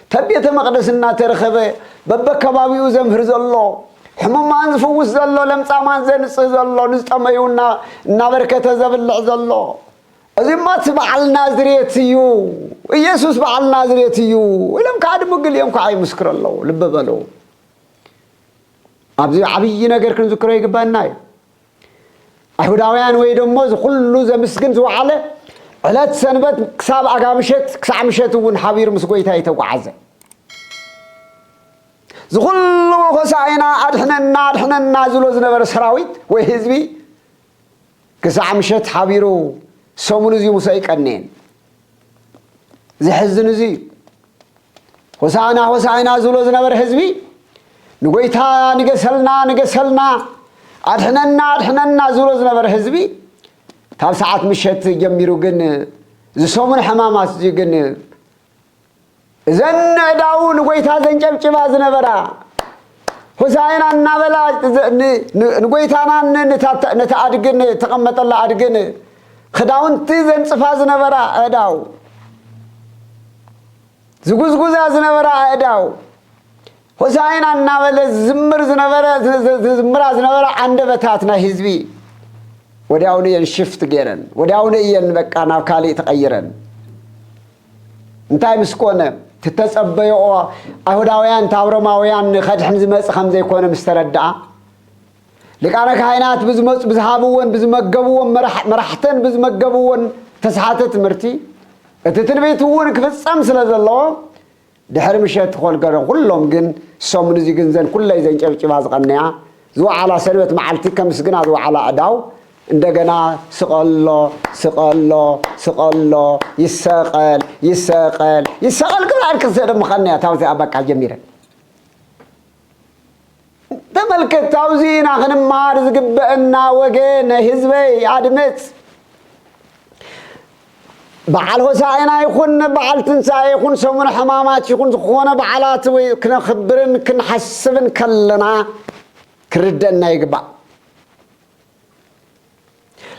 تبيت مقدسنا ترخبه ببكبابيو زمهر زلو حمومان زفوس زلو لمصامان زنص زلو نزطميونا نابركه زبلع زلو ازي ما تبعل نازريت يو يسوع بعل نازريت يو ولم كاد مقل يوم كاي مسكر الله لب بلو ابزي عبي ነገር ክንዝክሮ ይገባናይ አይሁዳውያን ወይ ደሞ ሁሉ ዘምስግን ዝዋዓለ ዕለት ሰንበት ክሳብ አጋምሸት ክሳምሸት ውን ሐቢር ምስጎይታ ይተጓዓዘ ዝሁሉ ሆሳይና አድህነና ዝሎ ዝነበረ ሰራዊት ወይ ህዝቢ ክሳምሸት ሐቢሩ ሰሙን እዚ ሙሳ ይቀነን ዝሕዝን እዚ ሆሳይና ዝሎ ዝነበረ ህዝቢ ንጎይታ ንገሰልና አድህነና ዝሎ ዝነበረ ህዝቢ ታብ ሰዓት ምሸት ጀሚሩ ግን ዝሰሙን ሕማማት ግን እዘን ዕዳው ንጎይታ ዘንጨብጭባ ዝነበራ ሆሳይና እናበላ ንጎይታና ነታአድግን ተቀመጠላ አድግን خداونت زنصفا زنبرا اداو زغزغزا زنبرا اداو ሆሳይና እናበለ ዝምር ዝነበራ አንደበታትና ህዝቢ ወዲያውኑ የሽፍት ገረን ወዲያውኑ በቃ ናብ ካሊ ተቀይረን እንታይ ምስኮነ ተተጸበዩ አይሁዳውያን ታብሮማውያን ከድሕን ዝመጽ ከም ዘይኮነ ምስተረዳ لقانا كائنات بزمص بزهابون بزمغبون مرحتن بزمغبون تسحاتت مرتي اتتنبيتون كفصم سلازلو دحر مشات خول غر كلهم ግን ሶሙን እዚ ግን ዘን ኩላይ ዘንጨብጭባ ዝቀንያ ዝዋ على ሰልበት ማዓልቲ ከምስግና ዝዋ على አዳው እንደገና ስቀሎ ይሰቀል ግላር ከዘደ መخنያ ታውዚ አባቃ ጀሚረ تملكت توزينا خنمار زقبئنا وقينا هزبي عدمت بعل هوساينا يكون بعل تنسى يكون سمون حمامات يكون زخونا بعلات كنا خبرن كنا حسبن كلنا كردنا يقبع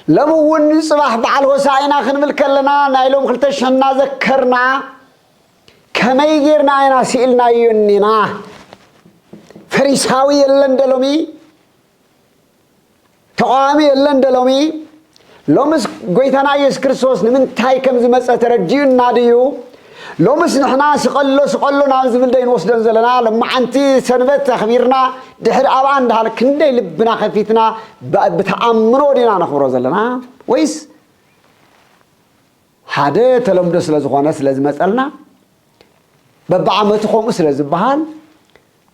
لمون صباح بعل هوساينا خنمل كلنا نايلوم خلتشنا ذكرنا كما يجيرنا اينا سئلنا يونينا فريساوي اللندلومي توامي اللندلومي لومس قويتنا يس كريستوس من تاي كم زمص ترجيو ناديو لومس نحنا سقلو ناز بلدين وسدن زلنا لما انتي سنبت تخبيرنا دحر ابان دال كندي لبنا خفيتنا بتامنو دينا نخبرو زلنا ويس حدا تلمدو سلازخونه سلازمصلنا ببعمتكم سلازبحال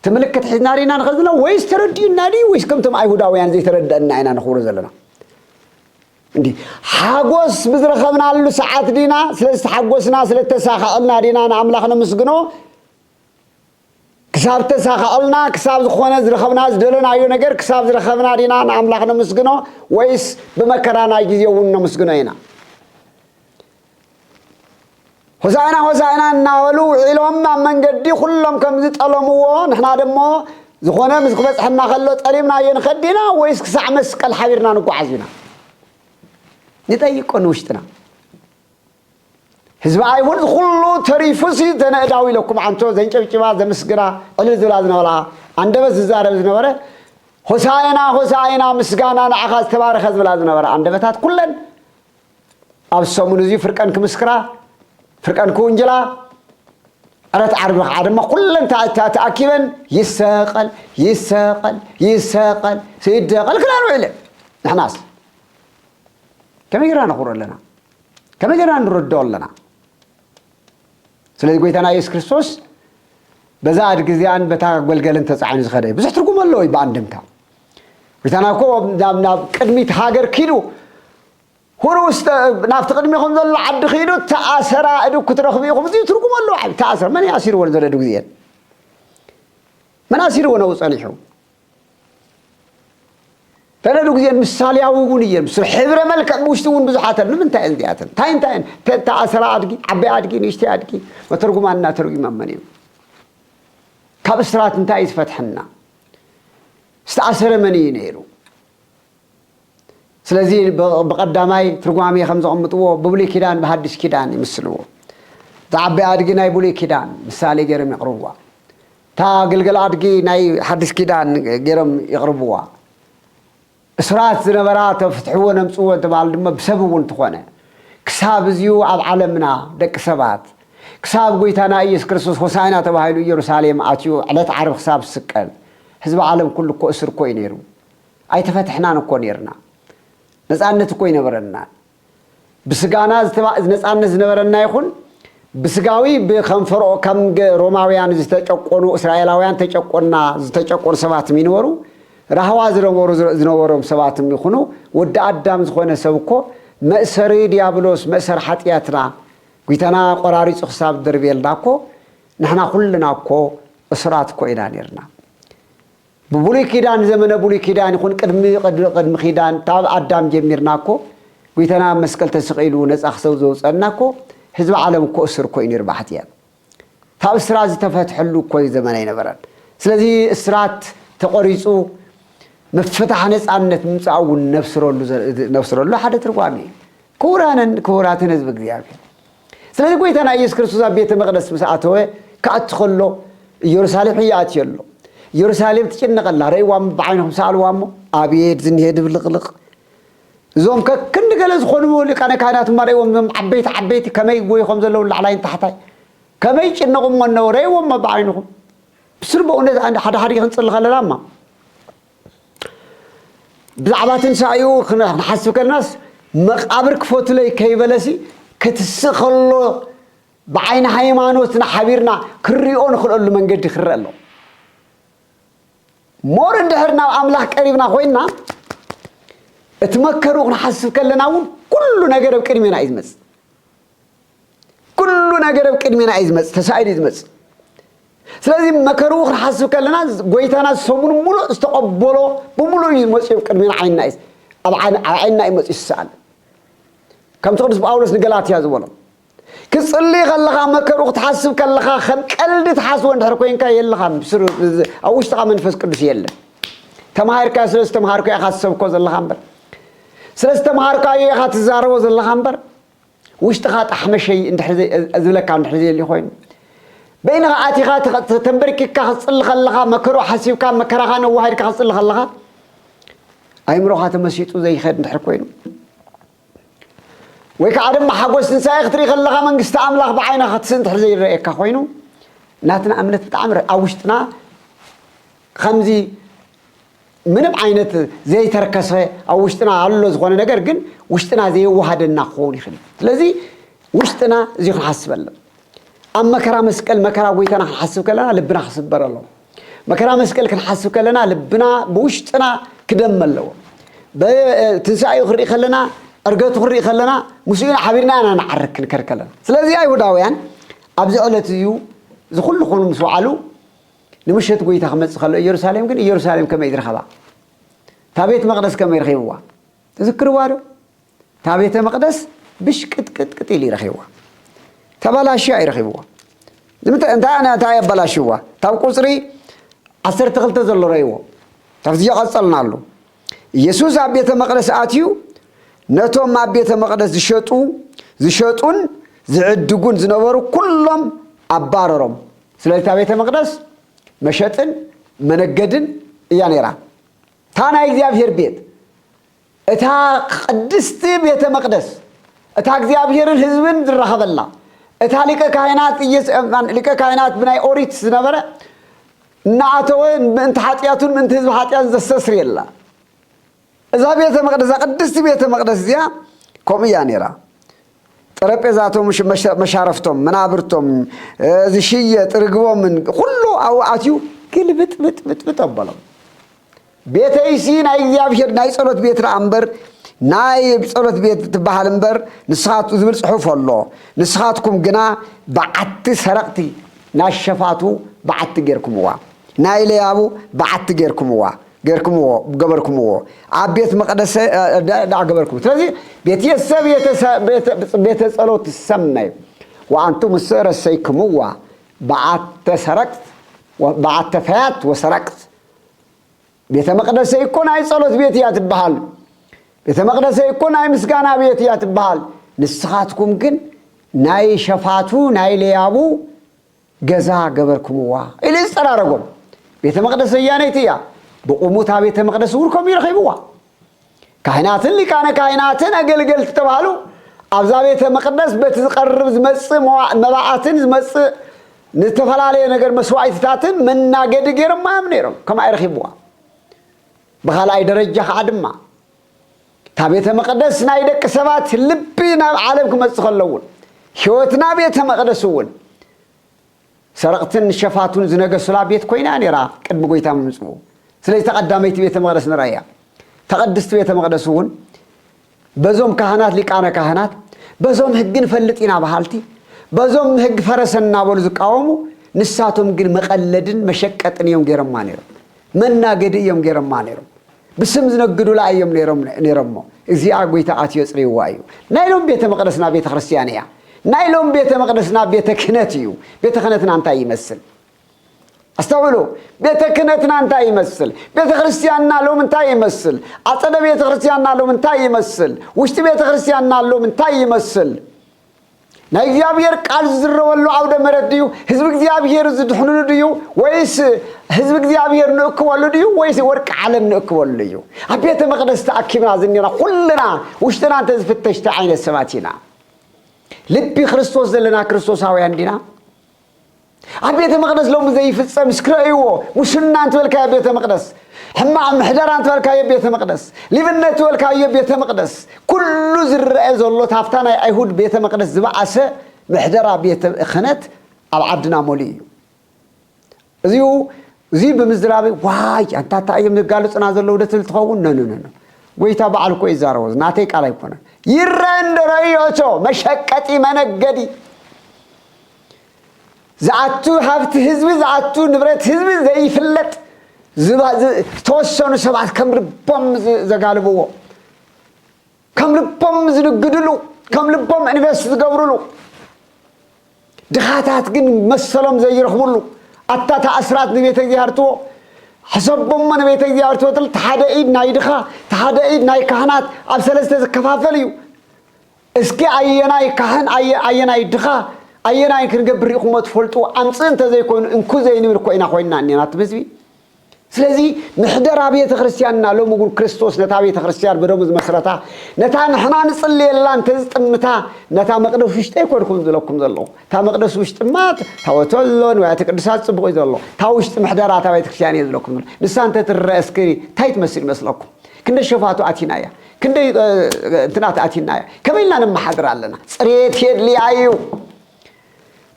تملكت حنارينا نخزنا ويس ترديو نادي ويس كمتم ايهوداويان زي تردنا اينا نخبرو زلنا اندي حاغوس بزرخبنا له ساعات دينا سلست حاغوسنا سلتساخلنا دينا املاخنا مسغنو كساب تساخلنا كساب زخونه زرخبنا زدلنا ايو ነገር كساب زرخبنا دينا املاخنا مسغنو ويس بمكرانا غيزيون مسغنو اينا هوساينا ناولو علوم منغدي كلهم كم زطلمو نحنا دمو زخونه مسخبصحنا خلو طريمنا ينخدينا ويس كسع مسقل حبيرنا نقعزنا نطيقون وشتنا حزب ايون كله تريفسي تناداوي لكم عنتو زنጨብጭባ ዘምስግራ እልዝላዝና ወላ አንደበዝ ዛረብ ዝነበረ ሆሳይና ምስጋና ናዓኻ ተባረኸ ዝብላ ዝነበረ አንደበታት ኩለን አብሰሙን እዚ ፍርቀን ክምስክራ ፍርቀን ኩንጀላ አረት ዓርብ ዓድማ ኩለን ተአኪበን ይሰቀል ሲደቀል ክላኑ ኢለ نحناس كم يجرى نخور لنا كم يجرى نرد لنا سلذي قويتنا يسوع كريستوس بزاد جزيان بتاع قلقلن تسعين زخدي بس تركوا الله يباندمتا قويتنا كو ناب قدميت هاجر كيلو هروست نافت قدميكم ذل عد خيلو تأثر ادو كترخبيكم زي تركوا الله تأثر من ياسير ونزل ادو زين من ياسير ونوصليحو فلادو زين مثالي اوغون يم حبر ملك مشتون بزحاتن من تاين تاين تأثر ادغي عبي ادغي نشتي ادغي وترجماننا ترجم منين كابسترات انتاي فتحنا استأثر مني نيرو ስለዚህ በቀዳማይ ትርጓሜ ከምዘቀምጥዎ በብሉይ ኪዳን በሐዲስ ኪዳን ይመስልዎ ዛዕበ አድግናይ ብሉይ ኪዳን ምሳሌ ገረም ይቅርዋ تا قلقل أدقي ناي حدث كيدان قرم يقربوا إسرات زنبرات فتحوا نمسوا تبع لما بسبب تخونه كساب زيو على عالمنا دك سبات كساب قويتنا إيس كريستوس حسينا تبع هيلو يروساليم أتيو على تعرف كساب السكان حزب عالم كله كأسر كوينيرو أي تفتحنا نكونيرنا نزعلنا كوين برنا بسجانا نزعلنا زنبرنا يخون بسجاوي بخنفرو كم روماويان زتجقونو إسرائيلاويان تجقونا زتجقون سبات مينورو رهوا زنورو سبات ميخونو ود أدم زخونه سوكو مأسر ديابلوس مأسر حتياتنا قيتنا قراري حساب دربيل داكو نحنا كلنا كو إسرات كوينانيرنا ببولي كيدان زمن بولي كيدان يكون قدم خيدان تاب أدم جميرناكو قيتنا مسكل تسقيلو ناس أخسو زوز أناكو حزب عالم كو أسر كوينير بحتيان تاب إسرات تفتح له كوي زمنين برد سلذي إسرات تقريسو مفتح ناس عنت مصعون نفس رولو حدا ترقامي كوراتن نزبك ديابي سلذي قيتنا يس كريستوس بيت مقدس مساعته كأدخلو يرسالي حيات يلو يرساليم تجنق الله رأيوام بعينهم سألوا وامو أبيت زنيد بالغلق زوم كن جلس خنمو اللي كانت مريوم عبيت كما يقوي خمس لو العلاين تحتاي كما يجنقهم من رأيوام ما بعينهم بسربوا الناس عند حدا ينصل الغلامة بلعبات سعيو خنا نحسب الناس مقابرك فوتلي كيبلسي كتسخلو بعين هيمانوتنا حبيرنا كريون خلوا من قد خرّلو مور اندهرنا أملاح قريبنا خوينا اتمكروا نحسب كلنا كل نجر بكلمنا إزمس كل نجر بكلمنا إزمس تساعد إزمس سلازم مكروا نحسب كلنا قويتنا سمون ملو استقبلوا بملو إزمس بكلمنا عيننا إز عيننا إزمس السال كم تقدس بأولس نقلات يا زولا كسلي خلها مكروه تحسب كلها خم كل تحسب وين تحركين كا يلا خم بسر أو اشتغل من فسق بس يلا تمهار كاسرس تمهار كا خاصة بكوز الله خمبر سرس تمهار كا يخات زاروز الله خمبر واشتغلت أحمد شيء انت حزي أذلك عن حزي اللي خوين بينها عاتقات تنبرك كخص الله خلها مكروه حسب كان مكرهها نوهر كخص الله خلها أي مروحات مسيط وزي خير نحركين ويكعدم محاجوس نساء اختري خلها من قست أملاخ بعينها خدسنت حزي الرئيك كخوينو ناتنا أمنت بتعمر أوشتنا خمزي من بعينت زي تركسه أوشتنا على زغون نجر جن وشتنا زي واحد النخوني خلي لذي وشتنا زي خنحسب الله أما كرام مسكال مكرا ويتنا خنحسب كلنا لبنا حسب بر الله مكرا مسكال خنحسب كلنا لبنا بوشتنا كدم الله بتنسعي خري خلنا أرجعت خري خلنا مسؤولين حبيرنا أنا نعرك نكركلا سلذي أي وداويان أبزع لتيو زخل خلوا مسوعلو نمشيت قوي تخمس خلوا يروساليم كن يروساليم كم يدري خلا تابيت مقدس كم يرخيوا تذكروا وارو تابيت مقدس بش كت اللي يرخيوا تبلا أشياء يرخيوا زمت أنا تاي بلا شوا تاب قصري عصر تغلط زل ريوا تفزيع قصلنا له يسوع أبيت مقدس آتيو نتوم ما بيت مقدس زشتون زعدقون زنورو كلهم أباررهم سلالة بيت مقدس مشتن منقدن يعني را تانا إجزابير بيت اتا قدست بيت مقدس اتا إجزابير الهزبن درخب الله اتا لك كائنات بناي أوريت زنورة نعتوين من تحاتياتون من تهزب حاتيات زستسري الله إذا بيت مقدس قدست بيت مقدس يا كم يعني را ترابيزاتهم مشارفتهم منابرتهم زشية ترقوهم من كله أو عتيو كل بت أبلهم بيت أيسين أي يابشر ناي صلوت بيت رامبر ناي صلوت بيت تبهالمبر نسخات زمر صحف الله نسخاتكم جنا بعت سرقتي ناش شفاتو بعت غيركم وا ناي ليابو بعت غيركم وا غيركم هو قبركم هو عبيت مقدس دع قبركم تلازي بيت يسب بيت صلوت السمنة وأنتم السر السيكم هو بعت سرقت وبعت فات وسرقت بيت مقدس يكون هاي صلوت بيتيات البحال بيت مقدس يكون هاي مسكانا بيتيات البحال نسخاتكم كن ناي شفاتو ناي ليابو جزا جبركموا إلى استراركم بيت مقدس يانيتيا بقوموتها بيت مقدس وركم يرخبوا كهنات اللي كان كهناتنا قل تبالو أبزا بيت مقدس بتقرب زمس مباعاتن زمس نتفعل عليه نجر مسوعي تاتن من ناقد جيرم ما منيرم كما يرخبوا بخلاي درجة عدمة تابيت مقدس نايدك سبات لبينا عالمكم استخلون شوتنا بيت مقدسون سرقتن شفاتون زنقة سلا بيت كوينا نرا قد بقويتا منصبو سلي تقدميت بيت مقدس نرايا تقدست بيت مقدسون بزوم كهنات لقانا كهنات بزوم هجن فلطينا بحالتي بزوم هج فرسنا بول زقاومو نساتهم ግን መቀለድን መሸቀጥን يوم ገረማ ነሮ መናገድ يوم ገረማ ነሮ بسم زنقدو لا يوم نرمو اذي اغويتا اتيو صريوايو نايلون بيت مقدسنا بيت ክርስቲያንያ نايلون بيت مقدسنا بيت كهنتيو بيت كهنتنا انت يمثل استوعلوا بيت كهنتنا انت يمثل بيت ክርስቲያንና لو من تا يمثل اصل بيت ክርስቲያንና لو من تا يمثل وشت بيت ክርስቲያንና لو من تا يمثل نا እግዚአብሔር ቃል ዝረወሉ አውደ መረድዩ ህዝብ እግዚአብሔር ዝድሕኑ ድዩ ወይስ ህዝብ እግዚአብሔር ንእክወሉ ድዩ ወይስ ወርቅ ዓለም ንእክወሉ ድዩ አቤተ መቅደስ ተአኪብና ዝኒና ሁሉና ውሽጥና አንተ ዝፍተሽተ አይነት ሰባቲና ልቢ ክርስቶስ ዘለና ክርስቶሳውያን ዲና አቤተ መቅደስ ሎም ዘይፍጸም ስክራይዎ ሙሽና አንተ ወልካ ቤተ መቅደስ حما محدر انت والكايه بيت مقدس لبنت والكايه بيت مقدس كل زرع زلو تافتنا ايهود بيت مقدس زبعسه محدر بيت خنت ابعدنا مولي ازيو زي بمزرابي واي انت تايم نغالصنا زلو دتل تخون نو ويتا بعلكو يزاروز ناتي قال يكون يرندريوچو مشقتي منغدي زعتو حفت حزب زعتو نبرت حزب زي فلت توسون سبعة كم ربهم زقالبوه كم ربهم زنقدلو كم ربهم انفست قبرلو دخاتات جن مسلم زي يرخبلو أتا أسرات نبيتك زيارتو حسبهم من نبيتك زيارتو تل تحدائد نايدخا تحدائد ناي كهنات أبسلست كفافليو اسكي أيناي كهن أيناي دخا أيناي كنقبر يقومت فلتو أمسن تزي يكون انكو زي نمركو إنا خوينا نينات بزبي ስለዚህ محدر ቤተ ክርስቲያንና ለሙጉር ክርስቶስ ነታ ቤተ ክርስቲያን በደሙዝ መስረታ ነታ ንሕና ንጽልየላን ተዝጥምታ ነታ መቅደስ ውሽጥ ይኮርኩም ዘለኩም ዘሎ ታ መቅደስ ውሽጥማ ታወተሎን ወይ ተቅድሳት ጽብቆ ዘሎ ታ ውሽጥ محدራታ ቤተ ክርስቲያን ይዘለኩም ንሳንተ ትረስኪ ታይት መስል መስለኩም ክንደ ሸፋቱ አቲናያ ክንደ እንትናት አቲናያ ከበይላን ማሐድር አለና ጽሬት ሄድሊያዩ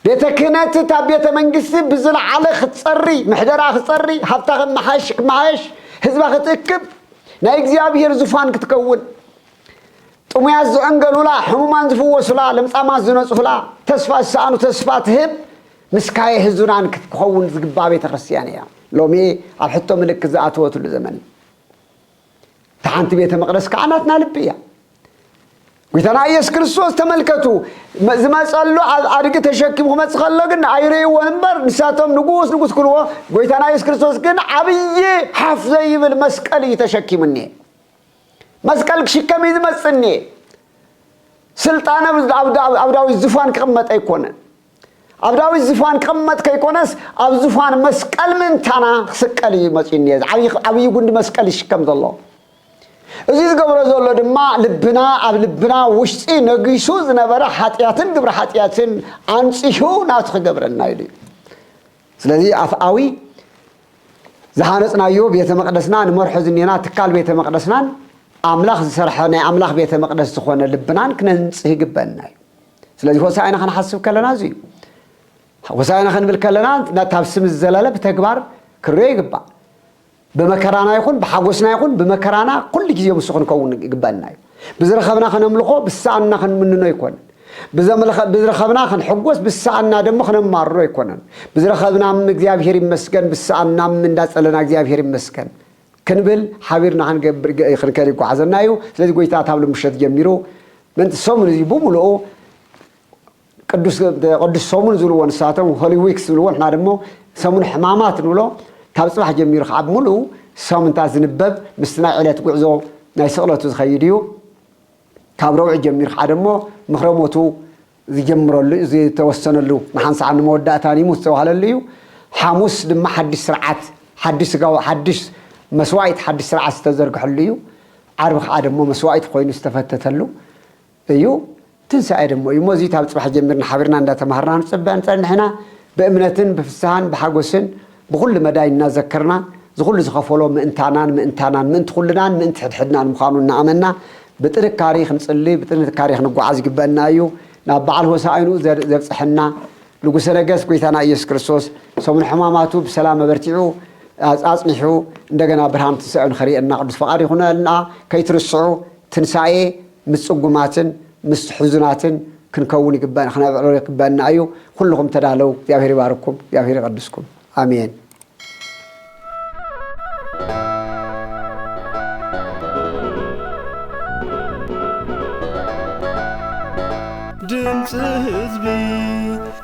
بيت كهنت تاب بيت منقسي بزل على ختصري محدرا ختصري حفتاق محاشك معاش هزبا خطكب نا እግዚአብሔር ዙፋን ክትከውን ጥሙያዝ አንገሉላ ህሙማን ዝፈወሱላ ለምጻማዝ ዝነጽፉላ ተስፋ ሳኑ ተስፋ ትህብ ምስካየ ህዙናን ክትከውን ዝግባ ቤተ ክርስቲያንያ ሎሚ አልሕቶ ምልክ ዘአትወቱ ለዘመን ታንት ቤተ መቅደስ ካናትና ልብያ ويتنا إيس كريستوس تملكتو زما صلوا أرجع تشكيم هم تخلقن عيري ونبر نساتهم نقوس كلوا ويتنا إيس كريستوس كن عبية حفظي بالمسكال يتشكيمني مسكال شكم يزمسني سلطانة عبداوي الزفان كمت أيقونن عبداوي الزفان كمت كيكونس عبد الزفان مسكال من تنا سكالي مسيني عبي يقول مسكال شكم الله እዚህ ዝገብረ ዘሎ ድማ ልብና ኣብ ልብና ውሽጢ ነጊሱ ዝነበረ ኃጢያትን ግብረ ኃጢያትን አንጽሑ ናት ኸገብረና ይሉ ስለዚህ አፍአዊ ዘሃነጽናዮ ቤተ መቅደስና ንመርሑ ዝኔና ትካል ቤተ መቅደስናን አምላኽ ዝሰርሐና አምላኽ ቤተ መቅደስ ዝኾነ ልብናን ክነንጽህ ይግበና ስለዚህ ሆሳዕና ከነሐስብ ከለና እዚ ሆሳዕና ከንብል ከለና ታብስም ዘለለ በተግባር ክሬ ይግባ بمكرانا يكون بحاجوسنا يكون بمكرانا كل شيء مسخن كون يقبلنا بزرخبنا خن نملخه بالساعنا خن مننا يكون بزرخبنا خن حجوس بالساعنا دم خن مارو يكون بزرخبنا من እግዚአብሔር ይመስገን بالساعنا من داسلنا እግዚአብሔር ይመስገን كنبل حبيرنا خن خنكل يقعزنايو ስለዚህ ጎይታ ታብለ ምሽት ጀምሮ ምን ሶሙን እዚ በሙሉ ቅዱስ ሶሙን ዝልወን ሳተው ሆሊ ዊክስ ዝልወን እና ደግሞ ሰሙን ሕማማት ንብሎ ካብ ጽባሕ ጀሚሩ ካብ ሙሉ ሳምንታ ዝንበብ ምስና ዕለት ጉዕዞ ናይ ስቕለቱ ዝኸይድ እዩ ካብ ረውዕ ጀሚሩ ከዓ ደሞ ምኽረሞቱ ዝጀምረሉ ዝተወሰነሉ ንሓንሳዕ ንመወዳእታን ይሙት ዝተባሃለሉ እዩ ሓሙስ ድማ ሓድሽ ስርዓት ሓድሽ መስዋዕት ሓድሽ ስርዓት ዝተዘርግሐሉ እዩ ዓርቢ ከዓ ደሞ መስዋዕት ኮይኑ ዝተፈተተሉ እዩ ትንሳኤ ደሞ እዩ ሞዚ ታብ ጽባሕ ጀሚርና ሓቢርና እንዳተማሃርና ንጽበን ጸንሕና በእምነትን በፍሳሃን በሓጎስን بكل مداينا ذكرنا زغل زخفلو مئنتانان مئنت خلنان مئنت حدحدنا المخانون نعمنا بطريق تاريخ نصلي بطريق تاريخ نقعز قبلنا أيو نبعل هو ساينو زر صحنا لو سنجس كويتنا يسوع كريستوس سومن حماماتو بسلام برتعو أصنحو عندنا برهان تسعون خريء النقد فقاري هنا لنا كيترسعو تنسعي مسقوماتن مسحزناتن كنكون قبلنا خنا قبلنا أيو كلهم تدالو يا بير باركم يا بير قدسكم آمين دمس حزبي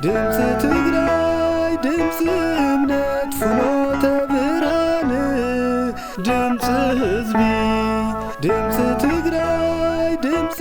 دمس تግራይ دمس እምነት ፍኖተ ብርሃን دمس حزبي دمس تግራይ دمس